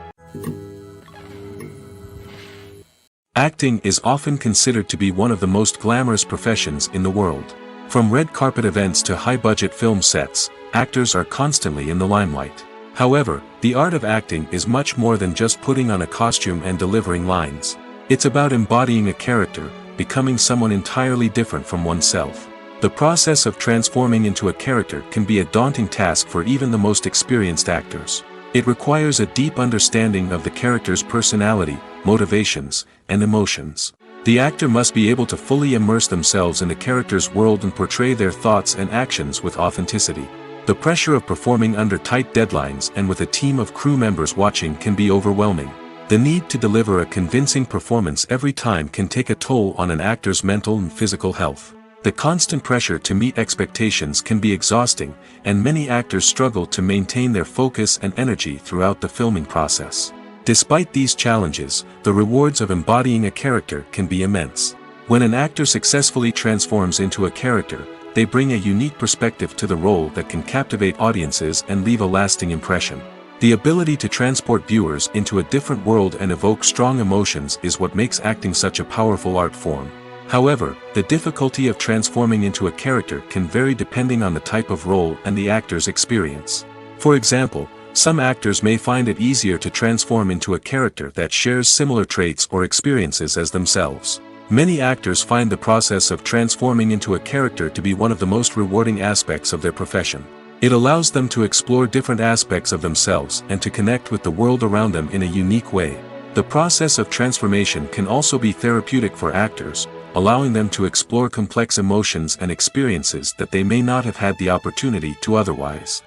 Acting is often considered to be one of the most glamorous professions in the world. From red carpet events to high-budget film sets, actors are constantly in the limelight. However, the art of acting is much more than just putting on a costume and delivering lines. It's about embodying a character, becoming someone entirely different from oneself. The process of transforming into a character can be a daunting task for even the most experienced actors. It requires a deep understanding of the character's personality, motivations, and emotions. The actor must be able to fully immerse themselves in the character's world and portray their thoughts and actions with authenticity. The pressure of performing under tight deadlines and with a team of crew members watching can be overwhelming. The need to deliver a convincing performance every time can take a toll on an actor's mental and physical health. The constant pressure to meet expectations can be exhausting, and many actors struggle to maintain their focus and energy throughout the filming process. Despite these challenges, the rewards of embodying a character can be immense. When an actor successfully transforms into a character, they bring a unique perspective to the role that can captivate audiences and leave a lasting impression. The ability to transport viewers into a different world and evoke strong emotions is what makes acting such a powerful art form. However, the difficulty of transforming into a character can vary depending on the type of role and the actor's experience. For example, some actors may find it easier to transform into a character that shares similar traits or experiences as themselves. Many actors find the process of transforming into a character to be one of the most rewarding aspects of their profession. It allows them to explore different aspects of themselves and to connect with the world around them in a unique way. The process of transformation can also be therapeutic for actors, allowing them to explore complex emotions and experiences that they may not have had the opportunity to otherwise.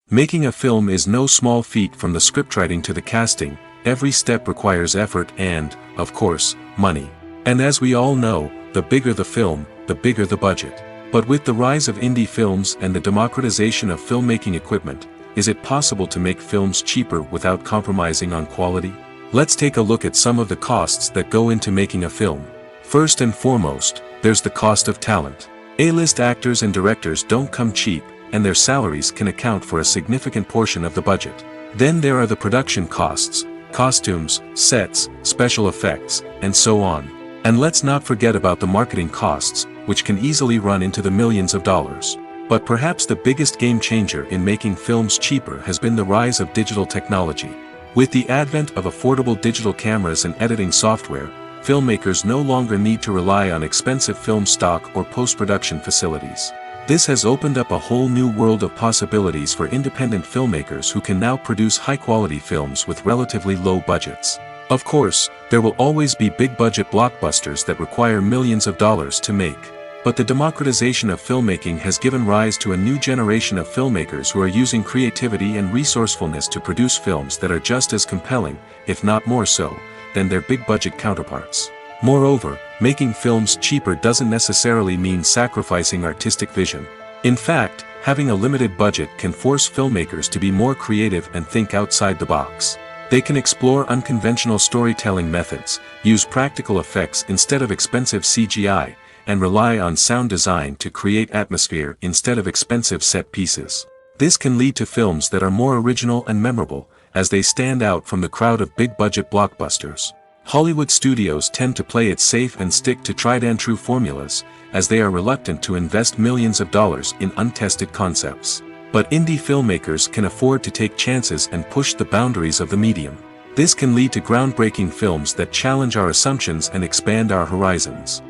Making a film is no small feat. From the scriptwriting to the casting, every step requires effort and, of course, money. And as we all know, the bigger the film, the bigger the budget. But with the rise of indie films and the democratization of filmmaking equipment, is it possible to make films cheaper without compromising on quality? Let's take a look at some of the costs that go into making a film. First and foremost, there's the cost of talent. A-list actors and directors don't come cheap, and their salaries can account for a significant portion of the budget. Then there are the production costs, costumes, sets, special effects, and so on. And let's not forget about the marketing costs, which can easily run into the millions of dollars. But perhaps the biggest game changer in making films cheaper has been the rise of digital technology. With the advent of affordable digital cameras and editing software, filmmakers no longer need to rely on expensive film stock or post-production facilities. This has opened up a whole new world of possibilities for independent filmmakers who can now produce high-quality films with relatively low budgets. Of course, there will always be big-budget blockbusters that require millions of dollars to make. But the democratization of filmmaking has given rise to a new generation of filmmakers who are using creativity and resourcefulness to produce films that are just as compelling, if not more so, than their big-budget counterparts. Moreover, making films cheaper doesn't necessarily mean sacrificing artistic vision. In fact, having a limited budget can force filmmakers to be more creative and think outside the box. They can explore unconventional storytelling methods, use practical effects instead of expensive CGI, and rely on sound design to create atmosphere instead of expensive set pieces. This can lead to films that are more original and memorable, as they stand out from the crowd of big-budget blockbusters. Hollywood studios tend to play it safe and stick to tried-and-true formulas, as they are reluctant to invest millions of dollars in untested concepts. But indie filmmakers can afford to take chances and push the boundaries of the medium. This can lead to groundbreaking films that challenge our assumptions and expand our horizons.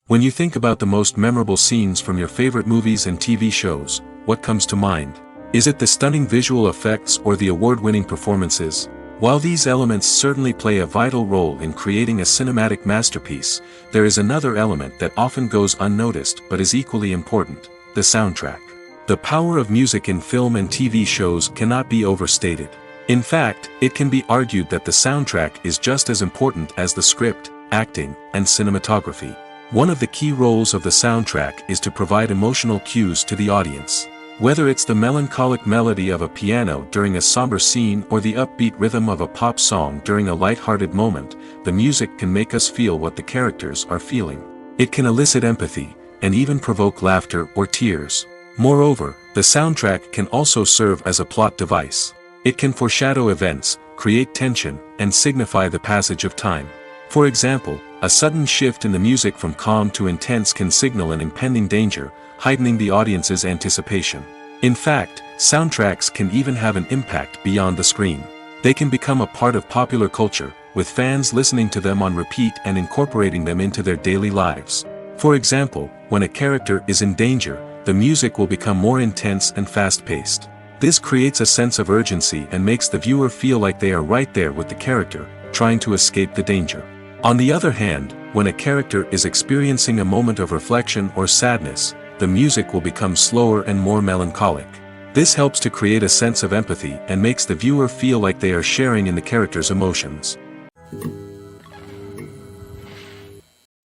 When you think about the most memorable scenes from your favorite movies and TV shows, what comes to mind? Is it the stunning visual effects or the award-winning performances? While these elements certainly play a vital role in creating a cinematic masterpiece, there is another element that often goes unnoticed but is equally important: the soundtrack. The power of music in film and TV shows cannot be overstated. In fact, it can be argued that the soundtrack is just as important as the script, acting, and cinematography. One of the key roles of the soundtrack is to provide emotional cues to the audience. Whether it's the melancholic melody of a piano during a somber scene or the upbeat rhythm of a pop song during a light-hearted moment, the music can make us feel what the characters are feeling. It can elicit empathy, and even provoke laughter or tears. Moreover, the soundtrack can also serve as a plot device. It can foreshadow events, create tension, and signify the passage of time. For example, a sudden shift in the music from calm to intense can signal an impending danger, heightening the audience's anticipation. In fact, soundtracks can even have an impact beyond the screen. They can become a part of popular culture, with fans listening to them on repeat and incorporating them into their daily lives. For example, when a character is in danger, the music will become more intense and fast-paced. This creates a sense of urgency and makes the viewer feel like they are right there with the character, trying to escape the danger. On the other hand, when a character is experiencing a moment of reflection or sadness, the music will become slower and more melancholic. This helps to create a sense of empathy and makes the viewer feel like they are sharing in the character's emotions.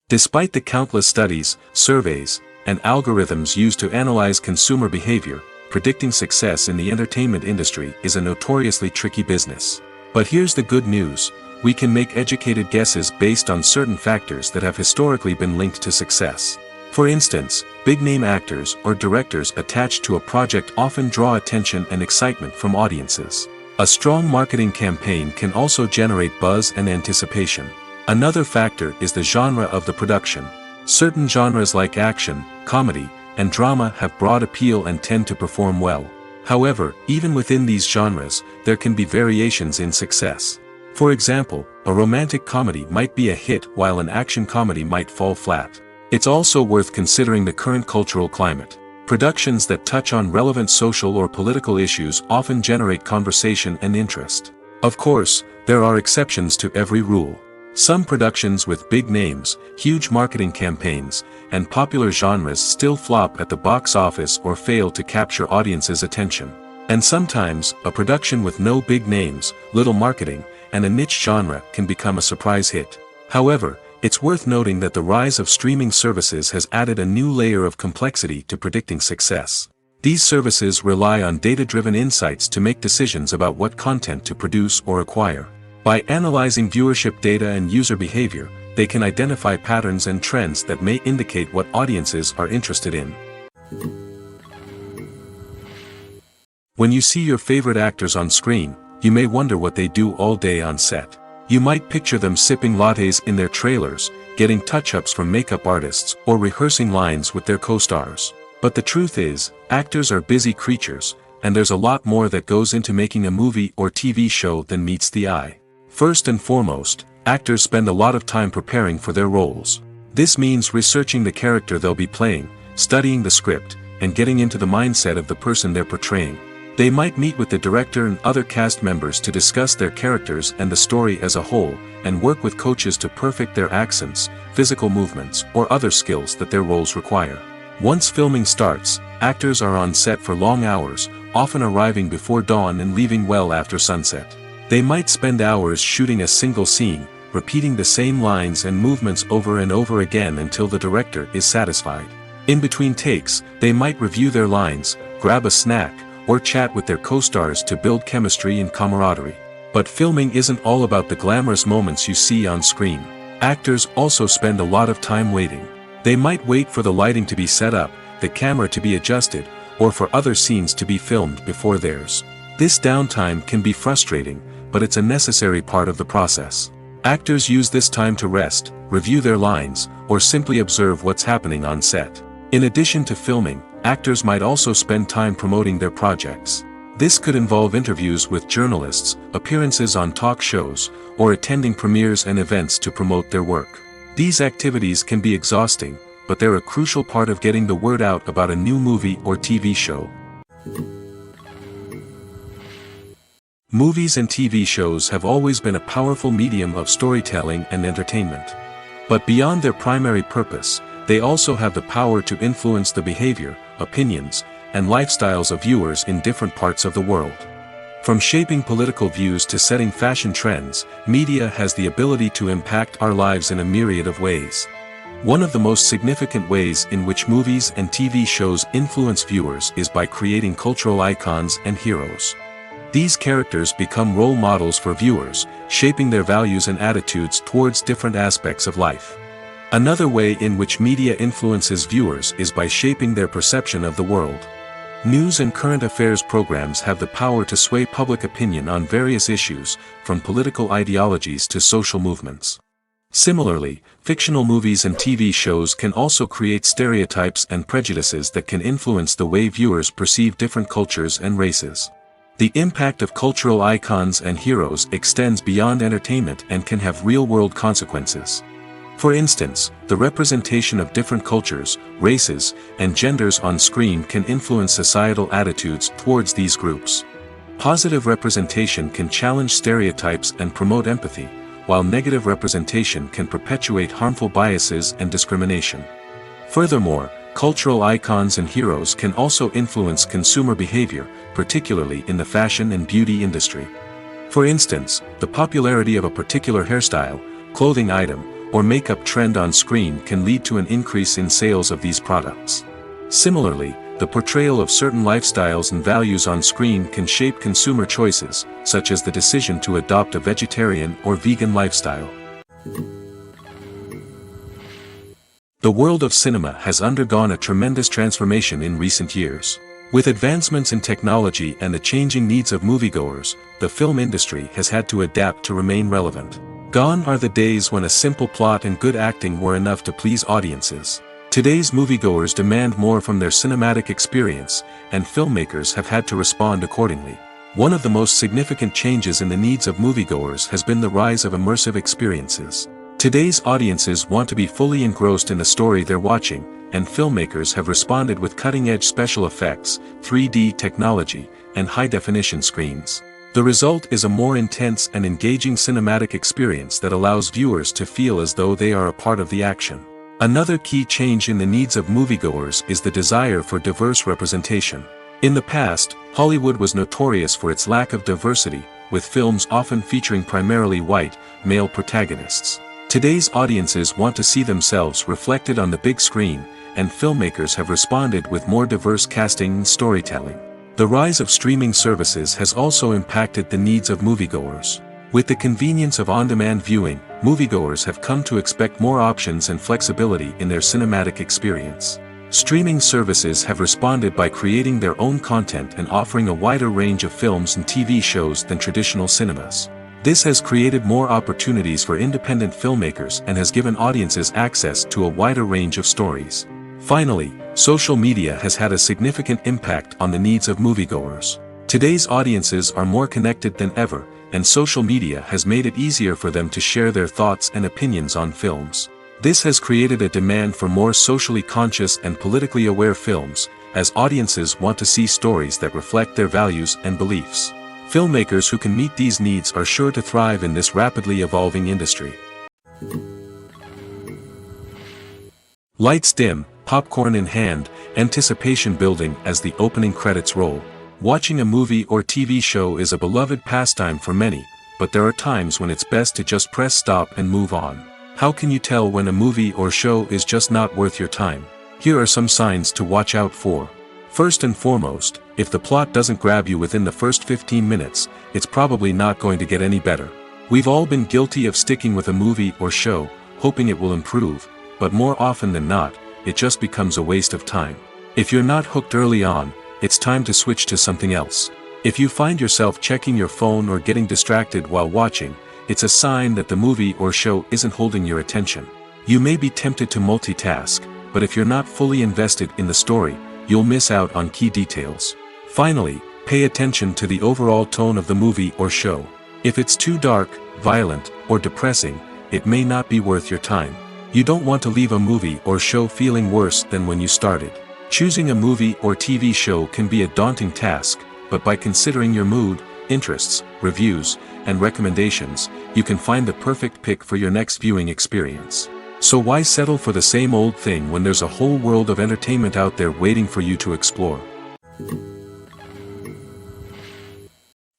Despite the countless studies, surveys, and algorithms used to analyze consumer behavior, predicting success in the entertainment industry is a notoriously tricky business. But here's the good news: we can make educated guesses based on certain factors that have historically been linked to success. For instance, big-name actors or directors attached to a project often draw attention and excitement from audiences. A strong marketing campaign can also generate buzz and anticipation. Another factor is the genre of the production. Certain genres like action, comedy, and drama have broad appeal and tend to perform well. However, even within these genres, there can be variations in success. For example, a romantic comedy might be a hit while an action comedy might fall flat. It's also worth considering the current cultural climate. Productions that touch on relevant social or political issues often generate conversation and interest. Of course, there are exceptions to every rule. Some productions with big names, huge marketing campaigns, and popular genres still flop at the box office or fail to capture audiences' attention. And sometimes, a production with no big names, little marketing, and a niche genre can become a surprise hit. However, it's worth noting that the rise of streaming services has added a new layer of complexity to predicting success. These services rely on data-driven insights to make decisions about what content to produce or acquire. By analyzing viewership data and user behavior, they can identify patterns and trends that may indicate what audiences are interested in. When you see your favorite actors on screen, you may wonder what they do all day on set. You might picture them sipping lattes in their trailers, getting touch-ups from makeup artists, or rehearsing lines with their co-stars. But the truth is, actors are busy creatures, and there's a lot more that goes into making a movie or TV show than meets the eye. First and foremost, actors spend a lot of time preparing for their roles. This means researching the character they'll be playing, studying the script, and getting into the mindset of the person they're portraying. They might meet with the director and other cast members to discuss their characters and the story as a whole, and work with coaches to perfect their accents, physical movements, or other skills that their roles require. Once filming starts, actors are on set for long hours, often arriving before dawn and leaving well after sunset. They might spend hours shooting a single scene, repeating the same lines and movements over and over again until the director is satisfied. In between takes, they might review their lines, grab a snack, or chat with their co-stars to build chemistry and camaraderie. But filming isn't all about the glamorous moments you see on screen. Actors also spend a lot of time waiting. They might wait for the lighting to be set up, the camera to be adjusted, or for other scenes to be filmed before theirs. This downtime can be frustrating, but it's a necessary part of the process. Actors use this time to rest, review their lines, or simply observe what's happening on set. In addition to filming, actors might also spend time promoting their projects. This could involve interviews with journalists, appearances on talk shows, or attending premieres and events to promote their work. These activities can be exhausting, but they're a crucial part of getting the word out about a new movie or TV show. Movies and TV shows have always been a powerful medium of storytelling and entertainment. But beyond their primary purpose, they also have the power to influence the behavior, opinions, and lifestyles of viewers in different parts of the world. From shaping political views to setting fashion trends, media has the ability to impact our lives in a myriad of ways. One of the most significant ways in which movies and TV shows influence viewers is by creating cultural icons and heroes. These characters become role models for viewers, shaping their values and attitudes towards different aspects of life. Another way in which media influences viewers is by shaping their perception of the world. News and current affairs programs have the power to sway public opinion on various issues, from political ideologies to social movements. Similarly, fictional movies and TV shows can also create stereotypes and prejudices that can influence the way viewers perceive different cultures and races. The impact of cultural icons and heroes extends beyond entertainment and can have real-world consequences. For instance, the representation of different cultures, races, and genders on screen can influence societal attitudes towards these groups. Positive representation can challenge stereotypes and promote empathy, while negative representation can perpetuate harmful biases and discrimination. Furthermore, cultural icons and heroes can also influence consumer behavior, particularly in the fashion and beauty industry. For instance, the popularity of a particular hairstyle, clothing item, or makeup trend on screen can lead to an increase in sales of these products. Similarly, the portrayal of certain lifestyles and values on screen can shape consumer choices, such as the decision to adopt a vegetarian or vegan lifestyle. The world of cinema has undergone a tremendous transformation in recent years. With advancements in technology and the changing needs of moviegoers, the film industry has had to adapt to remain relevant. Gone are the days when a simple plot and good acting were enough to please audiences. Today's moviegoers demand more from their cinematic experience, and filmmakers have had to respond accordingly. One of the most significant changes in the needs of moviegoers has been the rise of immersive experiences. Today's audiences want to be fully engrossed in the story they're watching, and filmmakers have responded with cutting-edge special effects, 3D technology, and high-definition screens. The result is a more intense and engaging cinematic experience that allows viewers to feel as though they are a part of the action. Another key change in the needs of moviegoers is the desire for diverse representation. In the past, Hollywood was notorious for its lack of diversity, with films often featuring primarily white, male protagonists. Today's audiences want to see themselves reflected on the big screen, and filmmakers have responded with more diverse casting and storytelling. The rise of streaming services has also impacted the needs of moviegoers. With the convenience of on-demand viewing, moviegoers have come to expect more options and flexibility in their cinematic experience. Streaming services have responded by creating their own content and offering a wider range of films and TV shows than traditional cinemas. This has created more opportunities for independent filmmakers and has given audiences access to a wider range of stories. Finally, social media has had a significant impact on the needs of moviegoers. Today's audiences are more connected than ever, and social media has made it easier for them to share their thoughts and opinions on films. This has created a demand for more socially conscious and politically aware films, as audiences want to see stories that reflect their values and beliefs. Filmmakers who can meet these needs are sure to thrive in this rapidly evolving industry. Lights dim, popcorn in hand, anticipation building as the opening credits roll. Watching a movie or TV show is a beloved pastime for many, but there are times when it's best to just press stop and move on. How can you tell when a movie or show is just not worth your time? Here are some signs to watch out for. First and foremost, if the plot doesn't grab you within the first 15 minutes, it's probably not going to get any better. We've all been guilty of sticking with a movie or show, hoping it will improve, but more often than not, it just becomes a waste of time. If you're not hooked early on, it's time to switch to something else. If you find yourself checking your phone or getting distracted while watching, it's a sign that the movie or show isn't holding your attention. You may be tempted to multitask, but if you're not fully invested in the story, you'll miss out on key details. Finally, pay attention to the overall tone of the movie or show. If it's too dark, violent, or depressing, it may not be worth your time. You don't want to leave a movie or show feeling worse than when you started. Choosing a movie or TV show can be a daunting task, but by considering your mood, interests, reviews, and recommendations, you can find the perfect pick for your next viewing experience. So why settle for the same old thing when there's a whole world of entertainment out there waiting for you to explore?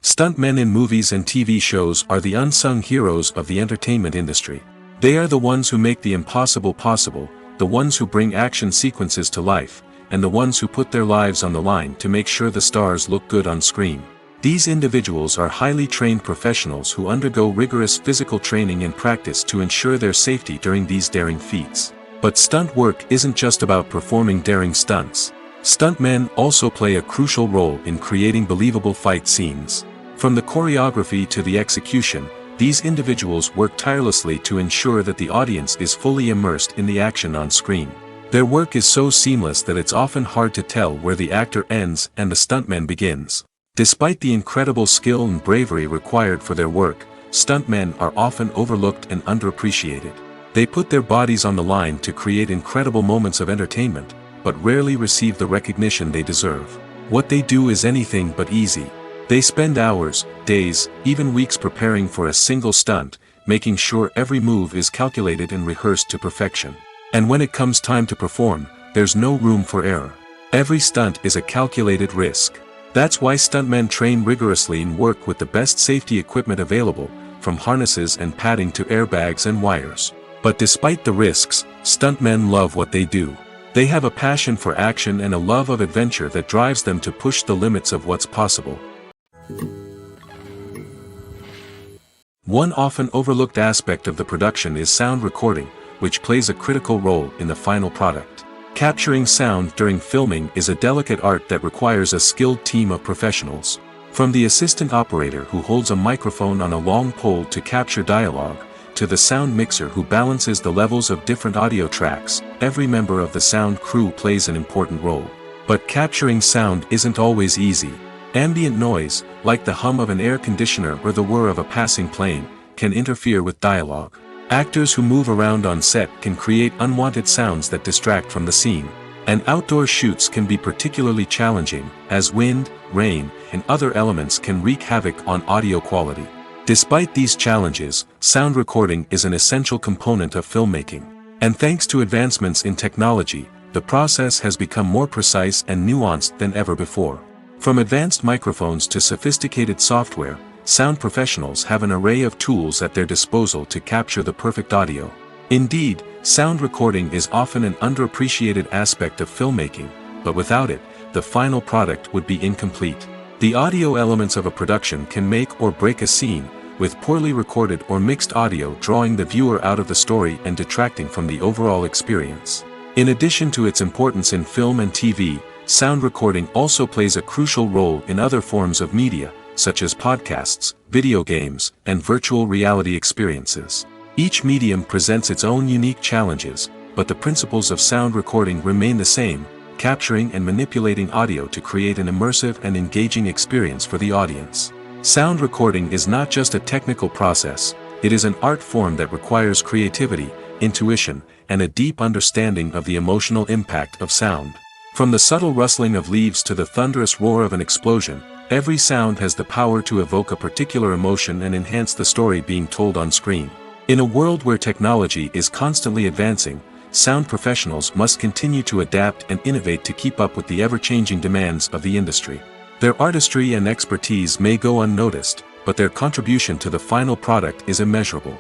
Stuntmen in movies and TV shows are the unsung heroes of the entertainment industry. They are the ones who make the impossible possible, the ones who bring action sequences to life, and the ones who put their lives on the line to make sure the stars look good on screen. These individuals are highly trained professionals who undergo rigorous physical training and practice to ensure their safety during these daring feats. But stunt work isn't just about performing daring stunts. Stuntmen also play a crucial role in creating believable fight scenes. From the choreography to the execution, these individuals work tirelessly to ensure that the audience is fully immersed in the action on screen. Their work is so seamless that it's often hard to tell where the actor ends and the stuntman begins. Despite the incredible skill and bravery required for their work, stuntmen are often overlooked and underappreciated. They put their bodies on the line to create incredible moments of entertainment, but rarely receive the recognition they deserve. What they do is anything but easy. They spend hours, days, even weeks preparing for a single stunt, making sure every move is calculated and rehearsed to perfection. And when it comes time to perform, there's no room for error. Every stunt is a calculated risk. That's why stuntmen train rigorously and work with the best safety equipment available, from harnesses and padding to airbags and wires. But despite the risks, stuntmen love what they do. They have a passion for action and a love of adventure that drives them to push the limits of what's possible. One often overlooked aspect of the production is sound recording, which plays a critical role in the final product. Capturing sound during filming is a delicate art that requires a skilled team of professionals. From the assistant operator who holds a microphone on a long pole to capture dialogue, to the sound mixer who balances the levels of different audio tracks, every member of the sound crew plays an important role. But capturing sound isn't always easy. Ambient noise, like the hum of an air conditioner or the whir of a passing plane, can interfere with dialogue. Actors who move around on set can create unwanted sounds that distract from the scene. And outdoor shoots can be particularly challenging, as wind, rain, and other elements can wreak havoc on audio quality. Despite these challenges, sound recording is an essential component of filmmaking. And thanks to advancements in technology, the process has become more precise and nuanced than ever before. From advanced microphones to sophisticated software, sound professionals have an array of tools at their disposal to capture the perfect audio. Indeed, sound recording is often an underappreciated aspect of filmmaking, but without it, the final product would be incomplete. The audio elements of a production can make or break a scene, with poorly recorded or mixed audio drawing the viewer out of the story and detracting from the overall experience. In addition to its importance in film and TV, sound recording also plays a crucial role in other forms of media, such as podcasts, video games, and virtual reality experiences. Each medium presents its own unique challenges, but the principles of sound recording remain the same, capturing and manipulating audio to create an immersive and engaging experience for the audience. Sound recording is not just a technical process, it is an art form that requires creativity, intuition, and a deep understanding of the emotional impact of sound. From the subtle rustling of leaves to the thunderous roar of an explosion, every sound has the power to evoke a particular emotion and enhance the story being told on screen. In a world where technology is constantly advancing, sound professionals must continue to adapt and innovate to keep up with the ever-changing demands of the industry. Their artistry and expertise may go unnoticed, but their contribution to the final product is immeasurable.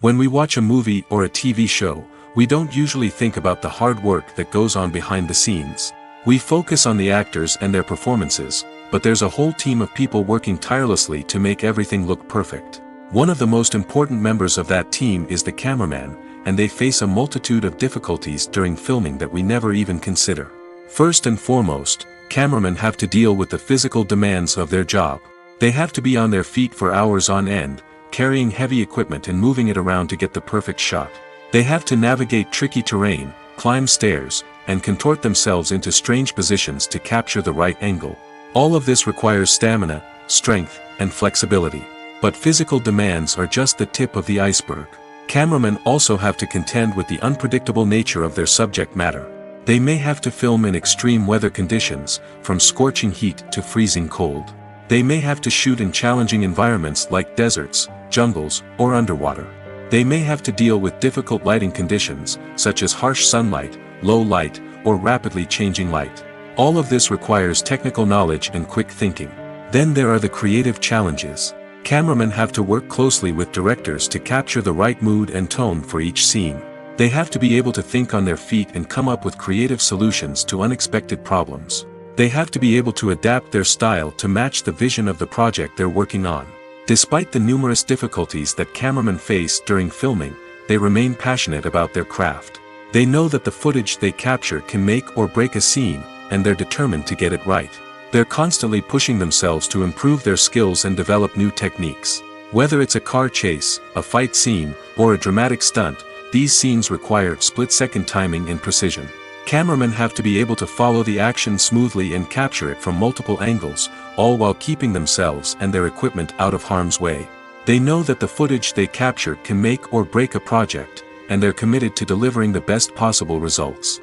When we watch a movie or a TV show, we don't usually think about the hard work that goes on behind the scenes. We focus on the actors and their performances, but there's a whole team of people working tirelessly to make everything look perfect. One of the most important members of that team is the cameraman, and they face a multitude of difficulties during filming that we never even consider. First and foremost, cameramen have to deal with the physical demands of their job. They have to be on their feet for hours on end, carrying heavy equipment and moving it around to get the perfect shot. They have to navigate tricky terrain, climb stairs, and contort themselves into strange positions to capture the right angle. All of this requires stamina, strength, and flexibility. But physical demands are just the tip of the iceberg. Cameramen also have to contend with the unpredictable nature of their subject matter. They may have to film in extreme weather conditions, from scorching heat to freezing cold. They may have to shoot in challenging environments like deserts, jungles, or underwater. They may have to deal with difficult lighting conditions, such as harsh sunlight, low light, or rapidly changing light. All of this requires technical knowledge and quick thinking. Then there are the creative challenges. Cameramen have to work closely with directors to capture the right mood and tone for each scene. They have to be able to think on their feet and come up with creative solutions to unexpected problems. They have to be able to adapt their style to match the vision of the project they're working on. Despite the numerous difficulties that cameramen face during filming, they remain passionate about their craft. They know that the footage they capture can make or break a scene, and they're determined to get it right. They're constantly pushing themselves to improve their skills and develop new techniques. Whether it's a car chase, a fight scene, or a dramatic stunt, these scenes require split-second timing and precision. Cameramen have to be able to follow the action smoothly and capture it from multiple angles, all while keeping themselves and their equipment out of harm's way. They know that the footage they capture can make or break a project, and they're committed to delivering the best possible results.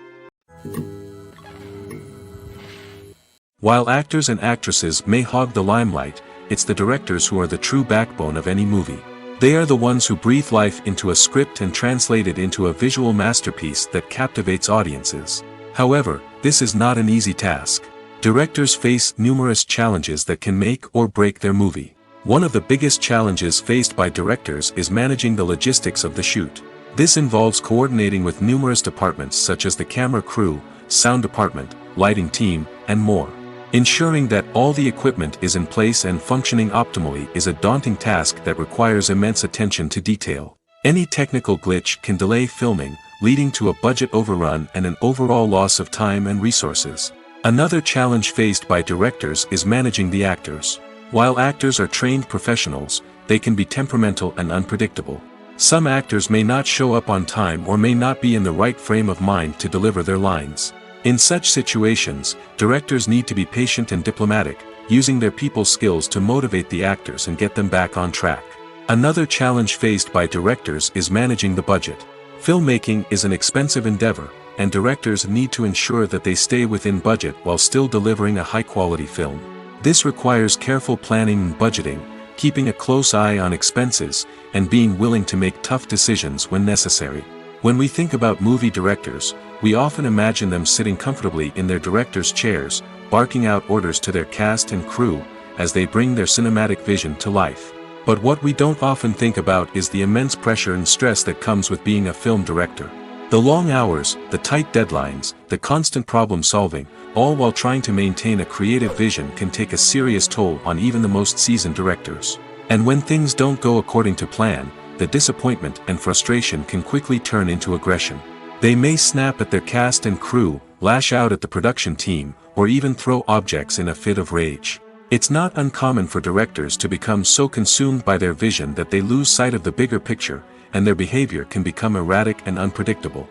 While actors and actresses may hog the limelight, it's the directors who are the true backbone of any movie. They are the ones who breathe life into a script and translate it into a visual masterpiece that captivates audiences. However, this is not an easy task. Directors face numerous challenges that can make or break their movie. One of the biggest challenges faced by directors is managing the logistics of the shoot. This involves coordinating with numerous departments such as the camera crew, sound department, lighting team, and more. Ensuring that all the equipment is in place and functioning optimally is a daunting task that requires immense attention to detail. Any technical glitch can delay filming, leading to a budget overrun and an overall loss of time and resources. Another challenge faced by directors is managing the actors. While actors are trained professionals, they can be temperamental and unpredictable. Some actors may not show up on time or may not be in the right frame of mind to deliver their lines. In such situations, directors need to be patient and diplomatic, using their people skills to motivate the actors and get them back on track. Another challenge faced by directors is managing the budget. Filmmaking is an expensive endeavor, and directors need to ensure that they stay within budget while still delivering a high-quality film. This requires careful planning and budgeting, keeping a close eye on expenses, and being willing to make tough decisions when necessary. When we think about movie directors, we often imagine them sitting comfortably in their director's chairs, barking out orders to their cast and crew, as they bring their cinematic vision to life. But what we don't often think about is the immense pressure and stress that comes with being a film director. The long hours, the tight deadlines, the constant problem solving, all while trying to maintain a creative vision can take a serious toll on even the most seasoned directors. And when things don't go according to plan, the disappointment and frustration can quickly turn into aggression. They may snap at their cast and crew, lash out at the production team, or even throw objects in a fit of rage. It's not uncommon for directors to become so consumed by their vision that they lose sight of the bigger picture, and their behavior can become erratic and unpredictable.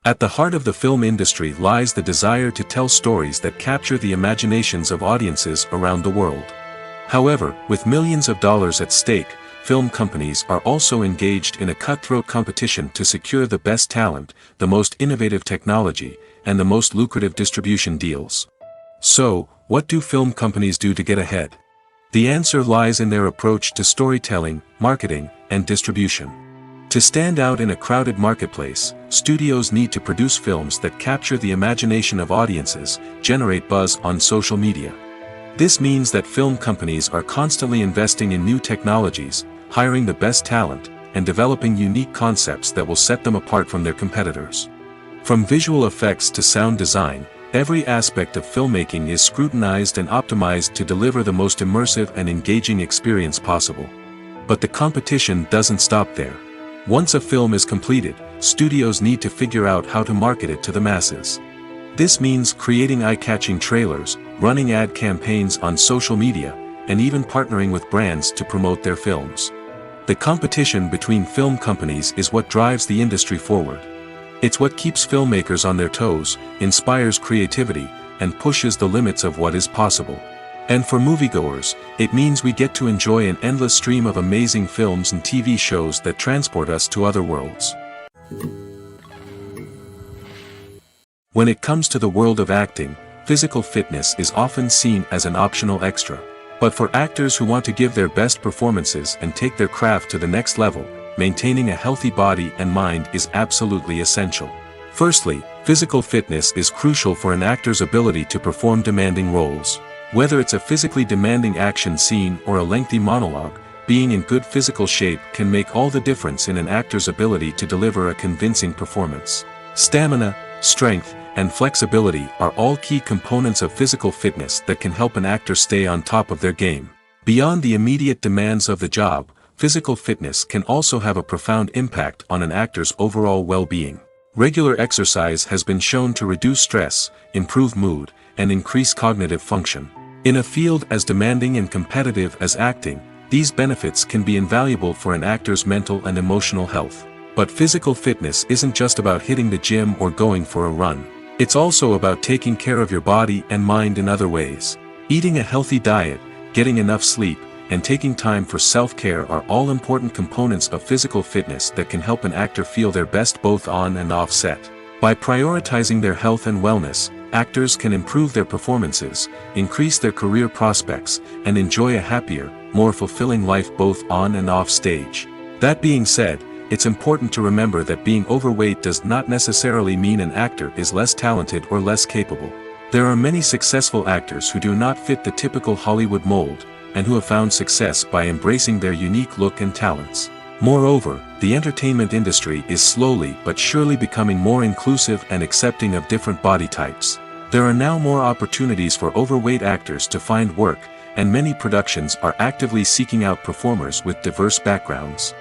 At the heart of the film industry lies the desire to tell stories that capture the imaginations of audiences around the world. However, with millions of dollars at stake, film companies are also engaged in a cutthroat competition to secure the best talent, the most innovative technology, and the most lucrative distribution deals. So, what do film companies do to get ahead? The answer lies in their approach to storytelling, marketing, and distribution. To stand out in a crowded marketplace, studios need to produce films that capture the imagination of audiences, generate buzz on social media. This means that film companies are constantly investing in new technologies, hiring the best talent, and developing unique concepts that will set them apart from their competitors. From visual effects to sound design, every aspect of filmmaking is scrutinized and optimized to deliver the most immersive and engaging experience possible. But the competition doesn't stop there. Once a film is completed, studios need to figure out how to market it to the masses. This means creating eye-catching trailers, running ad campaigns on social media, and even partnering with brands to promote their films. The competition between film companies is what drives the industry forward. It's what keeps filmmakers on their toes, inspires creativity, and pushes the limits of what is possible. And for moviegoers, it means we get to enjoy an endless stream of amazing films and TV shows that transport us to other worlds. When it comes to the world of acting, physical fitness is often seen as an optional extra. But for actors who want to give their best performances and take their craft to the next level, maintaining a healthy body and mind is absolutely essential. Firstly, physical fitness is crucial for an actor's ability to perform demanding roles. Whether it's a physically demanding action scene or a lengthy monologue, being in good physical shape can make all the difference in an actor's ability to deliver a convincing performance. Stamina, strength, and flexibility are all key components of physical fitness that can help an actor stay on top of their game. Beyond the immediate demands of the job, physical fitness can also have a profound impact on an actor's overall well-being. Regular exercise has been shown to reduce stress, improve mood, and increase cognitive function. In a field as demanding and competitive as acting, these benefits can be invaluable for an actor's mental and emotional health. But physical fitness isn't just about hitting the gym or going for a run. It's also about taking care of your body and mind in other ways. Eating a healthy diet, getting enough sleep, and taking time for self-care are all important components of physical fitness that can help an actor feel their best both on and off set. By prioritizing their health and wellness, actors can improve their performances, increase their career prospects, and enjoy a happier, more fulfilling life both on and off stage. That being said, it's important to remember that being overweight does not necessarily mean an actor is less talented or less capable. There are many successful actors who do not fit the typical Hollywood mold, and who have found success by embracing their unique look and talents. Moreover, the entertainment industry is slowly but surely becoming more inclusive and accepting of different body types. There are now more opportunities for overweight actors to find work, and many productions are actively seeking out performers with diverse backgrounds.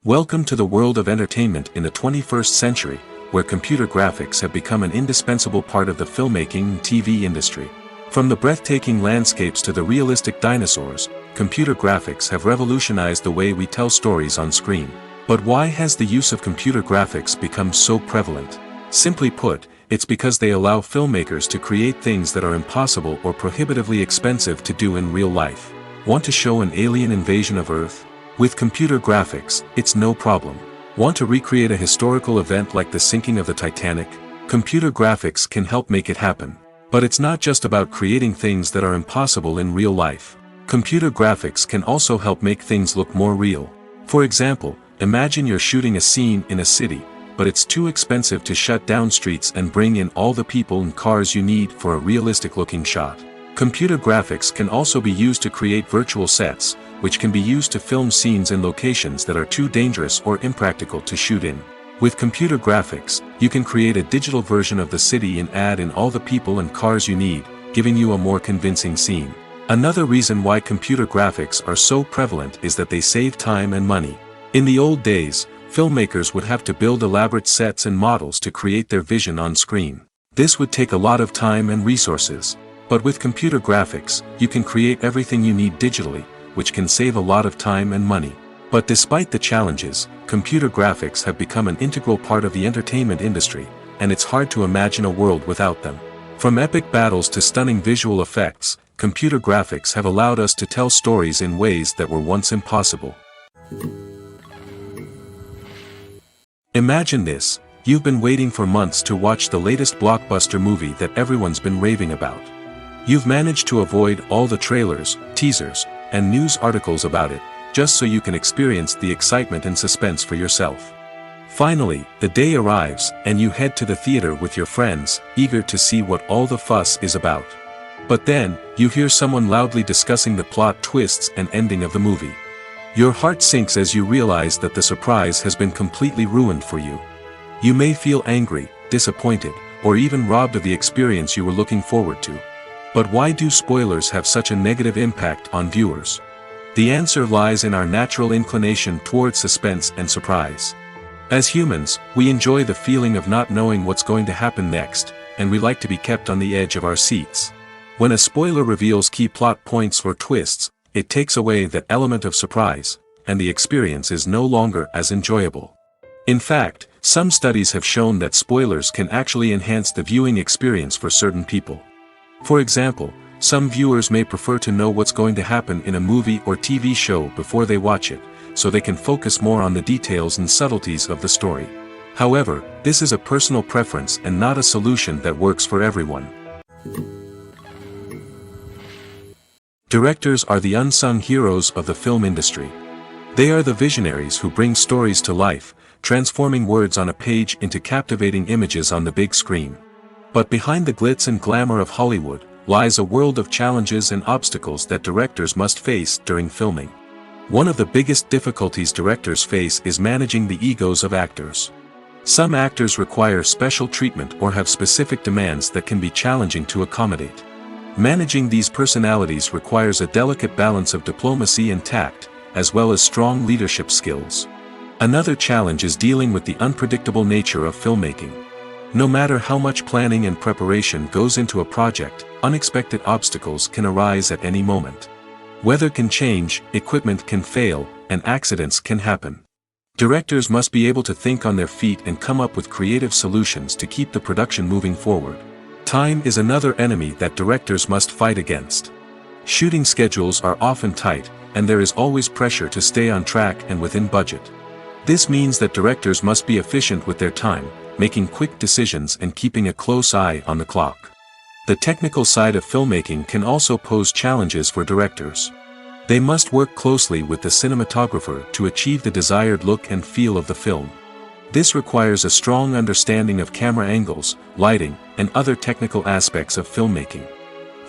Welcome to the world of entertainment in the 21st century, where computer graphics have become an indispensable part of the filmmaking and TV industry. From the breathtaking landscapes to the realistic dinosaurs, computer graphics have revolutionized the way we tell stories on screen. But why has the use of computer graphics become so prevalent? Simply put, it's because they allow filmmakers to create things that are impossible or prohibitively expensive to do in real life. Want to show an alien invasion of Earth? With computer graphics, it's no problem. Want to recreate a historical event like the sinking of the Titanic? Computer graphics can help make it happen. But it's not just about creating things that are impossible in real life. Computer graphics can also help make things look more real. For example, imagine you're shooting a scene in a city, but it's too expensive to shut down streets and bring in all the people and cars you need for a realistic-looking shot. Computer graphics can also be used to create virtual sets, which can be used to film scenes in locations that are too dangerous or impractical to shoot in. With computer graphics, you can create a digital version of the city and add in all the people and cars you need, giving you a more convincing scene. Another reason why computer graphics are so prevalent is that they save time and money. In the old days, filmmakers would have to build elaborate sets and models to create their vision on screen. This would take a lot of time and resources. But with computer graphics, you can create everything you need digitally, which can save a lot of time and money. But despite the challenges, computer graphics have become an integral part of the entertainment industry, and it's hard to imagine a world without them. From epic battles to stunning visual effects, computer graphics have allowed us to tell stories in ways that were once impossible. Imagine this: you've been waiting for months to watch the latest blockbuster movie that everyone's been raving about. You've managed to avoid all the trailers, teasers, and news articles about it, just so you can experience the excitement and suspense for yourself. Finally, the day arrives, and you head to the theater with your friends, eager to see what all the fuss is about. But then, you hear someone loudly discussing the plot twists and ending of the movie. Your heart sinks as you realize that the surprise has been completely ruined for you. You may feel angry, disappointed, or even robbed of the experience you were looking forward to. But why do spoilers have such a negative impact on viewers? The answer lies in our natural inclination toward suspense and surprise. As humans, we enjoy the feeling of not knowing what's going to happen next, and we like to be kept on the edge of our seats. When a spoiler reveals key plot points or twists, it takes away that element of surprise, and the experience is no longer as enjoyable. In fact, some studies have shown that spoilers can actually enhance the viewing experience for certain people. For example, some viewers may prefer to know what's going to happen in a movie or TV show before they watch it, so they can focus more on the details and subtleties of the story. However, this is a personal preference and not a solution that works for everyone. Directors are the unsung heroes of the film industry. They are the visionaries who bring stories to life, transforming words on a page into captivating images on the big screen. But behind the glitz and glamour of Hollywood, lies a world of challenges and obstacles that directors must face during filming. One of the biggest difficulties directors face is managing the egos of actors. Some actors require special treatment or have specific demands that can be challenging to accommodate. Managing these personalities requires a delicate balance of diplomacy and tact, as well as strong leadership skills. Another challenge is dealing with the unpredictable nature of filmmaking. No matter how much planning and preparation goes into a project, unexpected obstacles can arise at any moment. Weather can change, equipment can fail, and accidents can happen. Directors must be able to think on their feet and come up with creative solutions to keep the production moving forward. Time is another enemy that directors must fight against. Shooting schedules are often tight, and there is always pressure to stay on track and within budget. This means that directors must be efficient with their time, making quick decisions and keeping a close eye on the clock. The technical side of filmmaking can also pose challenges for directors. They must work closely with the cinematographer to achieve the desired look and feel of the film. This requires a strong understanding of camera angles, lighting, and other technical aspects of filmmaking.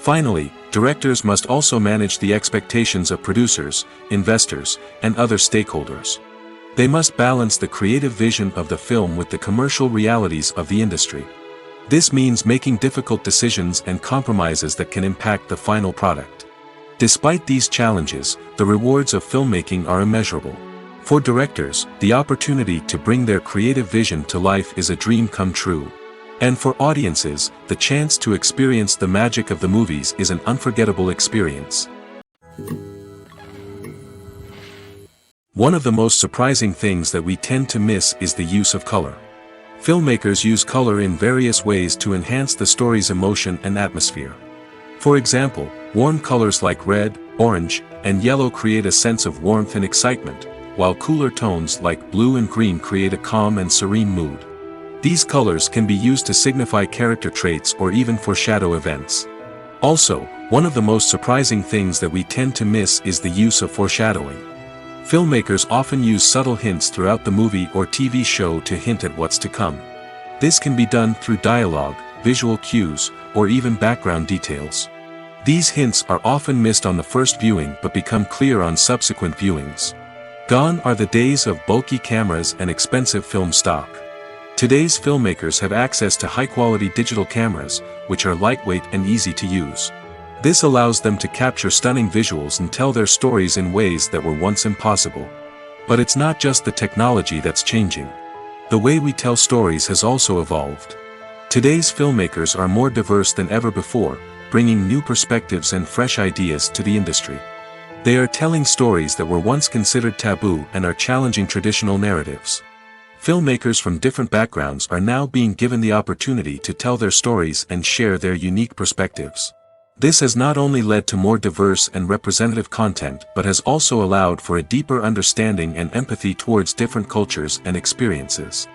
Finally, directors must also manage the expectations of producers, investors, and other stakeholders. They must balance the creative vision of the film with the commercial realities of the industry. This means making difficult decisions and compromises that can impact the final product. Despite these challenges, the rewards of filmmaking are immeasurable. For directors, the opportunity to bring their creative vision to life is a dream come true. And for audiences, the chance to experience the magic of the movies is an unforgettable experience. One of the most surprising things that we tend to miss is the use of color. Filmmakers use color in various ways to enhance the story's emotion and atmosphere. For example, warm colors like red, orange, and yellow create a sense of warmth and excitement, while cooler tones like blue and green create a calm and serene mood. These colors can be used to signify character traits or even foreshadow events. Also, one of the most surprising things that we tend to miss is the use of foreshadowing. Filmmakers often use subtle hints throughout the movie or TV show to hint at what's to come. This can be done through dialogue, visual cues, or even background details. These hints are often missed on the first viewing but become clear on subsequent viewings. Gone are the days of bulky cameras and expensive film stock. Today's filmmakers have access to high-quality digital cameras, which are lightweight and easy to use. This allows them to capture stunning visuals and tell their stories in ways that were once impossible. But it's not just the technology that's changing. The way we tell stories has also evolved. Today's filmmakers are more diverse than ever before, bringing new perspectives and fresh ideas to the industry. They are telling stories that were once considered taboo and are challenging traditional narratives. Filmmakers from different backgrounds are now being given the opportunity to tell their stories and share their unique perspectives. This has not only led to more diverse and representative content but has also allowed for a deeper understanding and empathy towards different cultures and experiences.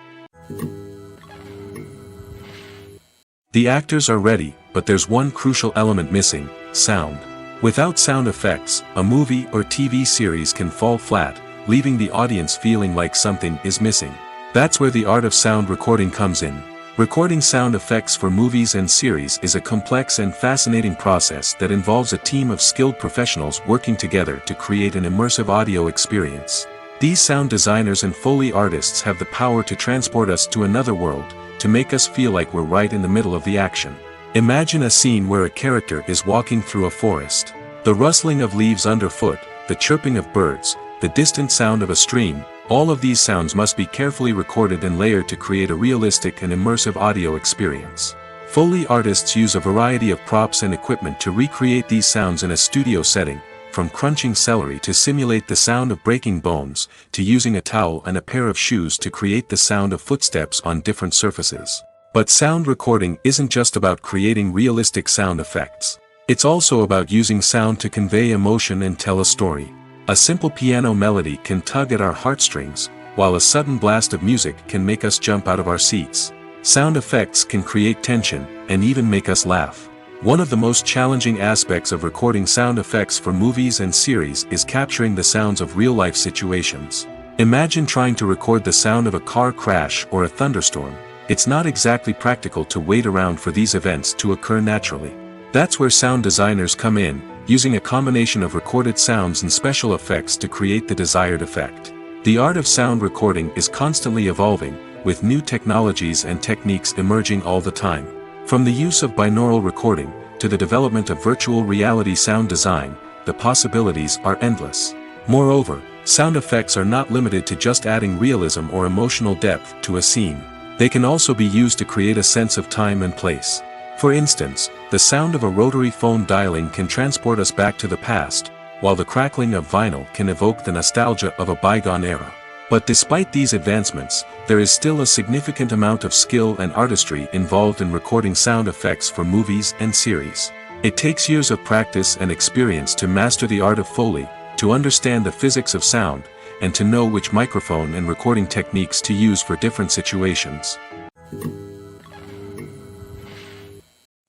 The actors are ready, but there's one crucial element missing: sound. Without sound effects, a movie or TV series can fall flat, leaving the audience feeling like something is missing. That's where the art of sound recording comes in. Recording sound effects for movies and series is a complex and fascinating process that involves a team of skilled professionals working together to create an immersive audio experience. These sound designers and Foley artists have the power to transport us to another world, to make us feel like we're right in the middle of the action. Imagine a scene where a character is walking through a forest. The rustling of leaves underfoot, the chirping of birds, the distant sound of a stream, all of these sounds must be carefully recorded and layered to create a realistic and immersive audio experience. Foley artists use a variety of props and equipment to recreate these sounds in a studio setting, from crunching celery to simulate the sound of breaking bones, to using a towel and a pair of shoes to create the sound of footsteps on different surfaces. But sound recording isn't just about creating realistic sound effects. It's also about using sound to convey emotion and tell a story. A simple piano melody can tug at our heartstrings, while a sudden blast of music can make us jump out of our seats. Sound effects can create tension, and even make us laugh. One of the most challenging aspects of recording sound effects for movies and series is capturing the sounds of real-life situations. Imagine trying to record the sound of a car crash or a thunderstorm. It's not exactly practical to wait around for these events to occur naturally. That's where sound designers come in, using a combination of recorded sounds and special effects to create the desired effect. The art of sound recording is constantly evolving, with new technologies and techniques emerging all the time. From the use of binaural recording, to the development of virtual reality sound design, the possibilities are endless. Moreover, sound effects are not limited to just adding realism or emotional depth to a scene. They can also be used to create a sense of time and place. For instance, the sound of a rotary phone dialing can transport us back to the past, while the crackling of vinyl can evoke the nostalgia of a bygone era. But despite these advancements, there is still a significant amount of skill and artistry involved in recording sound effects for movies and series. It takes years of practice and experience to master the art of Foley, to understand the physics of sound, and to know which microphone and recording techniques to use for different situations.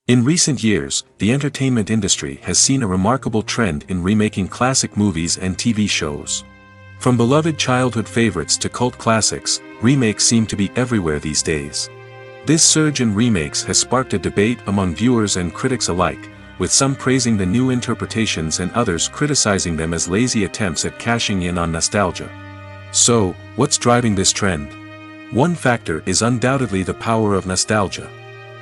In recent years, the entertainment industry has seen a remarkable trend in remaking classic movies and TV shows. From beloved childhood favorites to cult classics, remakes seem to be everywhere these days. This surge in remakes has sparked a debate among viewers and critics alike, with some praising the new interpretations and others criticizing them as lazy attempts at cashing in on nostalgia. So, what's driving this trend? One factor is undoubtedly the power of nostalgia.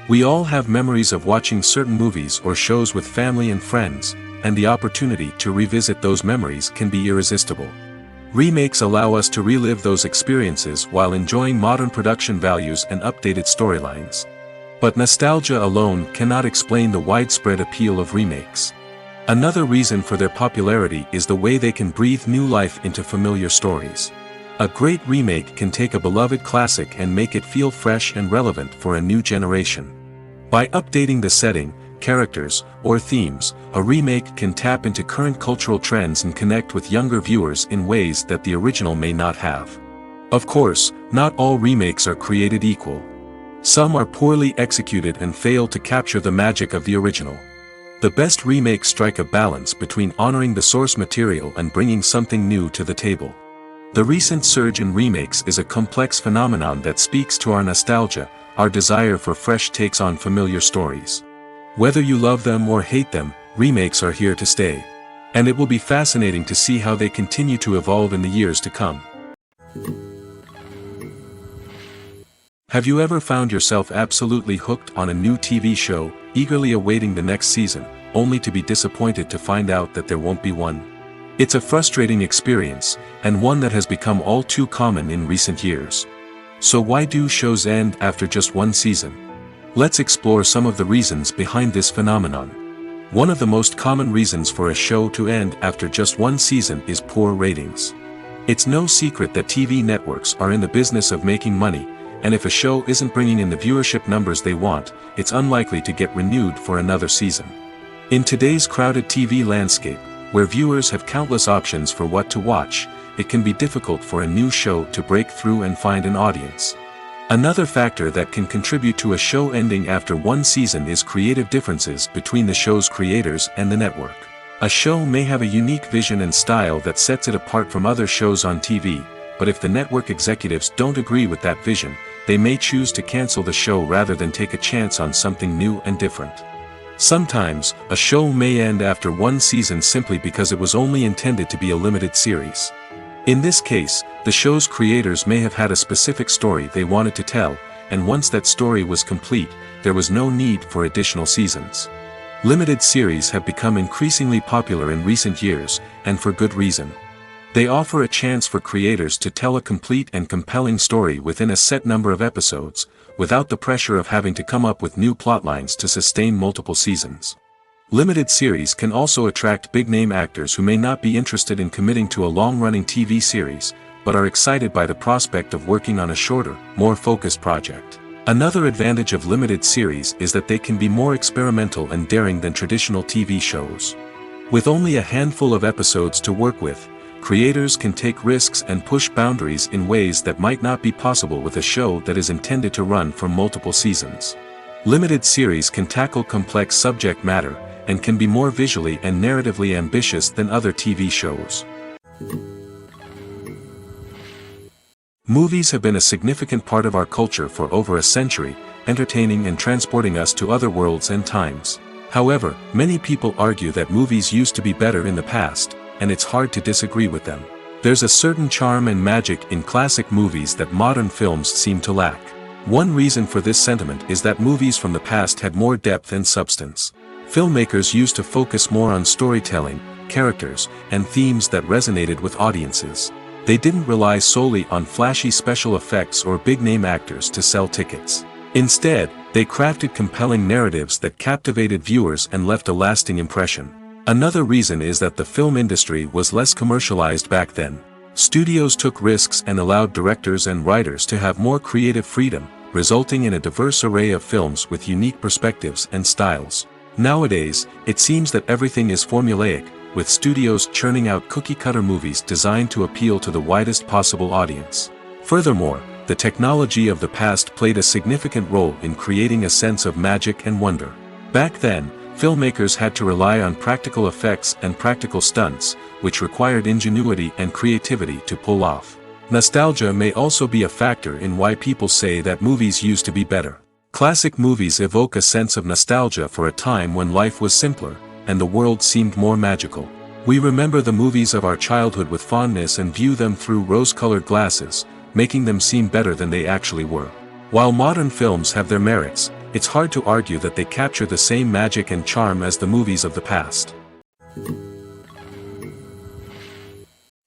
We all have memories of watching certain movies or shows with family and friends, and the opportunity to revisit those memories can be irresistible. Remakes allow us to relive those experiences while enjoying modern production values and updated storylines. But nostalgia alone cannot explain the widespread appeal of remakes. Another reason for their popularity is the way they can breathe new life into familiar stories. A great remake can take a beloved classic and make it feel fresh and relevant for a new generation. By updating the setting, characters, or themes, a remake can tap into current cultural trends and connect with younger viewers in ways that the original may not have. Of course, not all remakes are created equal. Some are poorly executed and fail to capture the magic of the original. The best remakes strike a balance between honoring the source material and bringing something new to the table. The recent surge in remakes is a complex phenomenon that speaks to our nostalgia, our desire for fresh takes on familiar stories. Whether you love them or hate them, remakes are here to stay. And it will be fascinating to see how they continue to evolve in the years to come. Have you ever found yourself absolutely hooked on a new TV show, eagerly awaiting the next season, only to be disappointed to find out that there won't be one? It's a frustrating experience, and one that has become all too common in recent years. So why do shows end after just one season? Let's explore some of the reasons behind this phenomenon. One of the most common reasons for a show to end after just one season is poor ratings. It's no secret that TV networks are in the business of making money, and if a show isn't bringing in the viewership numbers they want, it's unlikely to get renewed for another season. In today's crowded TV landscape, where viewers have countless options for what to watch, it can be difficult for a new show to break through and find an audience. Another factor that can contribute to a show ending after one season is creative differences between the show's creators and the network. A show may have a unique vision and style that sets it apart from other shows on TV, but if the network executives don't agree with that vision, they may choose to cancel the show rather than take a chance on something new and different. Sometimes, a show may end after one season simply because it was only intended to be a limited series. In this case, the show's creators may have had a specific story they wanted to tell, and once that story was complete, there was no need for additional seasons. Limited series have become increasingly popular in recent years, and for good reason. They offer a chance for creators to tell a complete and compelling story within a set number of episodes, without the pressure of having to come up with new plotlines to sustain multiple seasons. Limited series can also attract big-name actors who may not be interested in committing to a long-running TV series, but are excited by the prospect of working on a shorter, more focused project. Another advantage of limited series is that they can be more experimental and daring than traditional TV shows. With only a handful of episodes to work with, creators can take risks and push boundaries in ways that might not be possible with a show that is intended to run for multiple seasons. Limited series can tackle complex subject matter, and can be more visually and narratively ambitious than other TV shows. Movies have been a significant part of our culture for over a century, entertaining and transporting us to other worlds and times. However, many people argue that movies used to be better in the past, and it's hard to disagree with them. There's a certain charm and magic in classic movies that modern films seem to lack. One reason for this sentiment is that movies from the past had more depth and substance. Filmmakers used to focus more on storytelling, characters, and themes that resonated with audiences. They didn't rely solely on flashy special effects or big-name actors to sell tickets. Instead, they crafted compelling narratives that captivated viewers and left a lasting impression. Another reason is that the film industry was less commercialized back then. Studios took risks and allowed directors and writers to have more creative freedom, resulting in a diverse array of films with unique perspectives and styles. Nowadays, it seems that everything is formulaic, with studios churning out cookie-cutter movies designed to appeal to the widest possible audience. Furthermore, the technology of the past played a significant role in creating a sense of magic and wonder. Back then, filmmakers had to rely on practical effects and practical stunts, which required ingenuity and creativity to pull off. Nostalgia may also be a factor in why people say that movies used to be better. Classic movies evoke a sense of nostalgia for a time when life was simpler, and the world seemed more magical. We remember the movies of our childhood with fondness and view them through rose-colored glasses, making them seem better than they actually were. While modern films have their merits, it's hard to argue that they capture the same magic and charm as the movies of the past.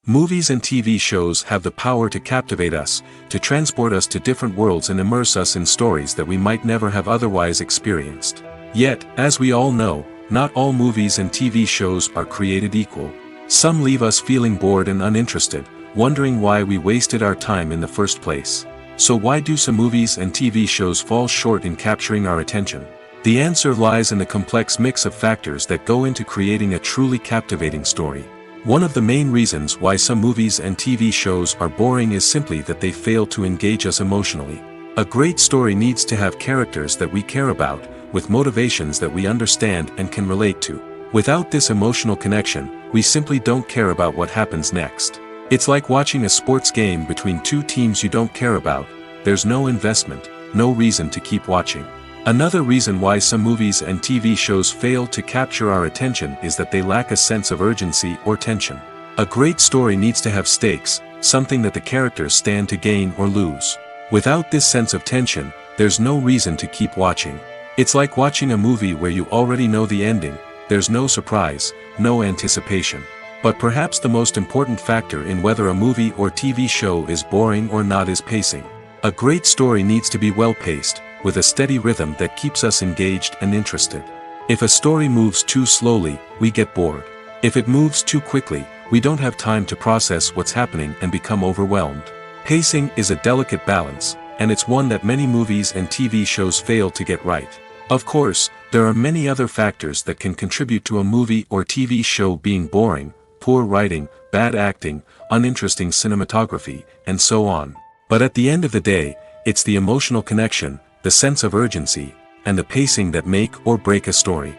Movies and TV shows have the power to captivate us, to transport us to different worlds and immerse us in stories that we might never have otherwise experienced. Yet, as we all know, not all movies and TV shows are created equal. Some leave us feeling bored and uninterested, wondering why we wasted our time in the first place. So why do some movies and TV shows fall short in capturing our attention? The answer lies in the complex mix of factors that go into creating a truly captivating story. One of the main reasons why some movies and TV shows are boring is simply that they fail to engage us emotionally. A great story needs to have characters that we care about, with motivations that we understand and can relate to. Without this emotional connection, we simply don't care about what happens next. It's like watching a sports game between two teams you don't care about. There's no investment, no reason to keep watching. Another reason why some movies and TV shows fail to capture our attention is that they lack a sense of urgency or tension. A great story needs to have stakes, something that the characters stand to gain or lose. Without this sense of tension, there's no reason to keep watching. It's like watching a movie where you already know the ending. There's no surprise, no anticipation. But perhaps the most important factor in whether a movie or TV show is boring or not is pacing. A great story needs to be well-paced, with a steady rhythm that keeps us engaged and interested. If a story moves too slowly, we get bored. If it moves too quickly, we don't have time to process what's happening and become overwhelmed. Pacing is a delicate balance, and it's one that many movies and TV shows fail to get right. Of course, there are many other factors that can contribute to a movie or TV show being boring: poor writing, bad acting, uninteresting cinematography, and so on. But at the end of the day, it's the emotional connection, the sense of urgency, and the pacing that make or break a story.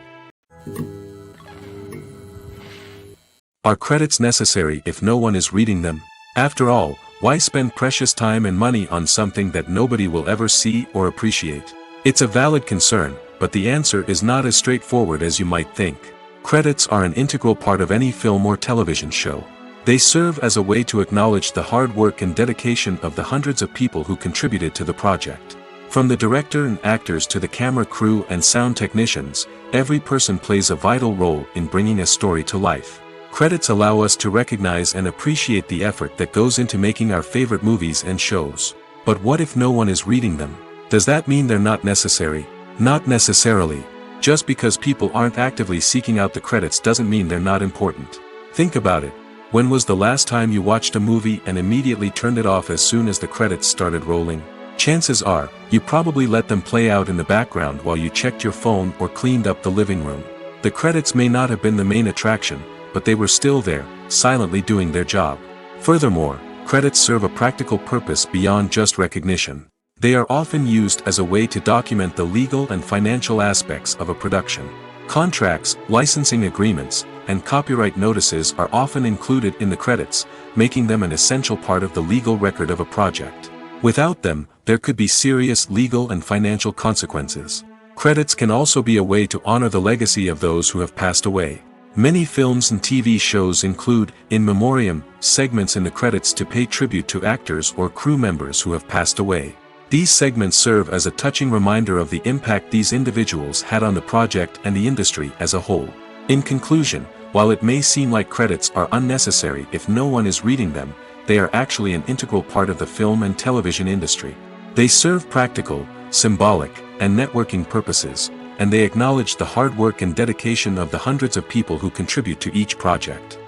Are credits necessary if no one is reading them? After all, why spend precious time and money on something that nobody will ever see or appreciate? It's a valid concern, but the answer is not as straightforward as you might think. Credits are an integral part of any film or television show. They serve as a way to acknowledge the hard work and dedication of the hundreds of people who contributed to the project. From the director and actors to the camera crew and sound technicians, every person plays a vital role in bringing a story to life. Credits allow us to recognize and appreciate the effort that goes into making our favorite movies and shows. But what if no one is reading them? Does that mean they're not necessary? Not necessarily. Just because people aren't actively seeking out the credits doesn't mean they're not important. Think about it. When was the last time you watched a movie and immediately turned it off as soon as the credits started rolling? Chances are, you probably let them play out in the background while you checked your phone or cleaned up the living room. The credits may not have been the main attraction, but they were still there, silently doing their job. Furthermore, credits serve a practical purpose beyond just recognition. They are often used as a way to document the legal and financial aspects of a production. Contracts, licensing agreements, and copyright notices are often included in the credits, making them an essential part of the legal record of a project. Without them, there could be serious legal and financial consequences. Credits can also be a way to honor the legacy of those who have passed away. Many films and TV shows include, in memoriam, segments in the credits to pay tribute to actors or crew members who have passed away. These segments serve as a touching reminder of the impact these individuals had on the project and the industry as a whole. In conclusion, while it may seem like credits are unnecessary if no one is reading them, they are actually an integral part of the film and television industry. They serve practical, symbolic, and networking purposes, and they acknowledge the hard work and dedication of the hundreds of people who contribute to each project.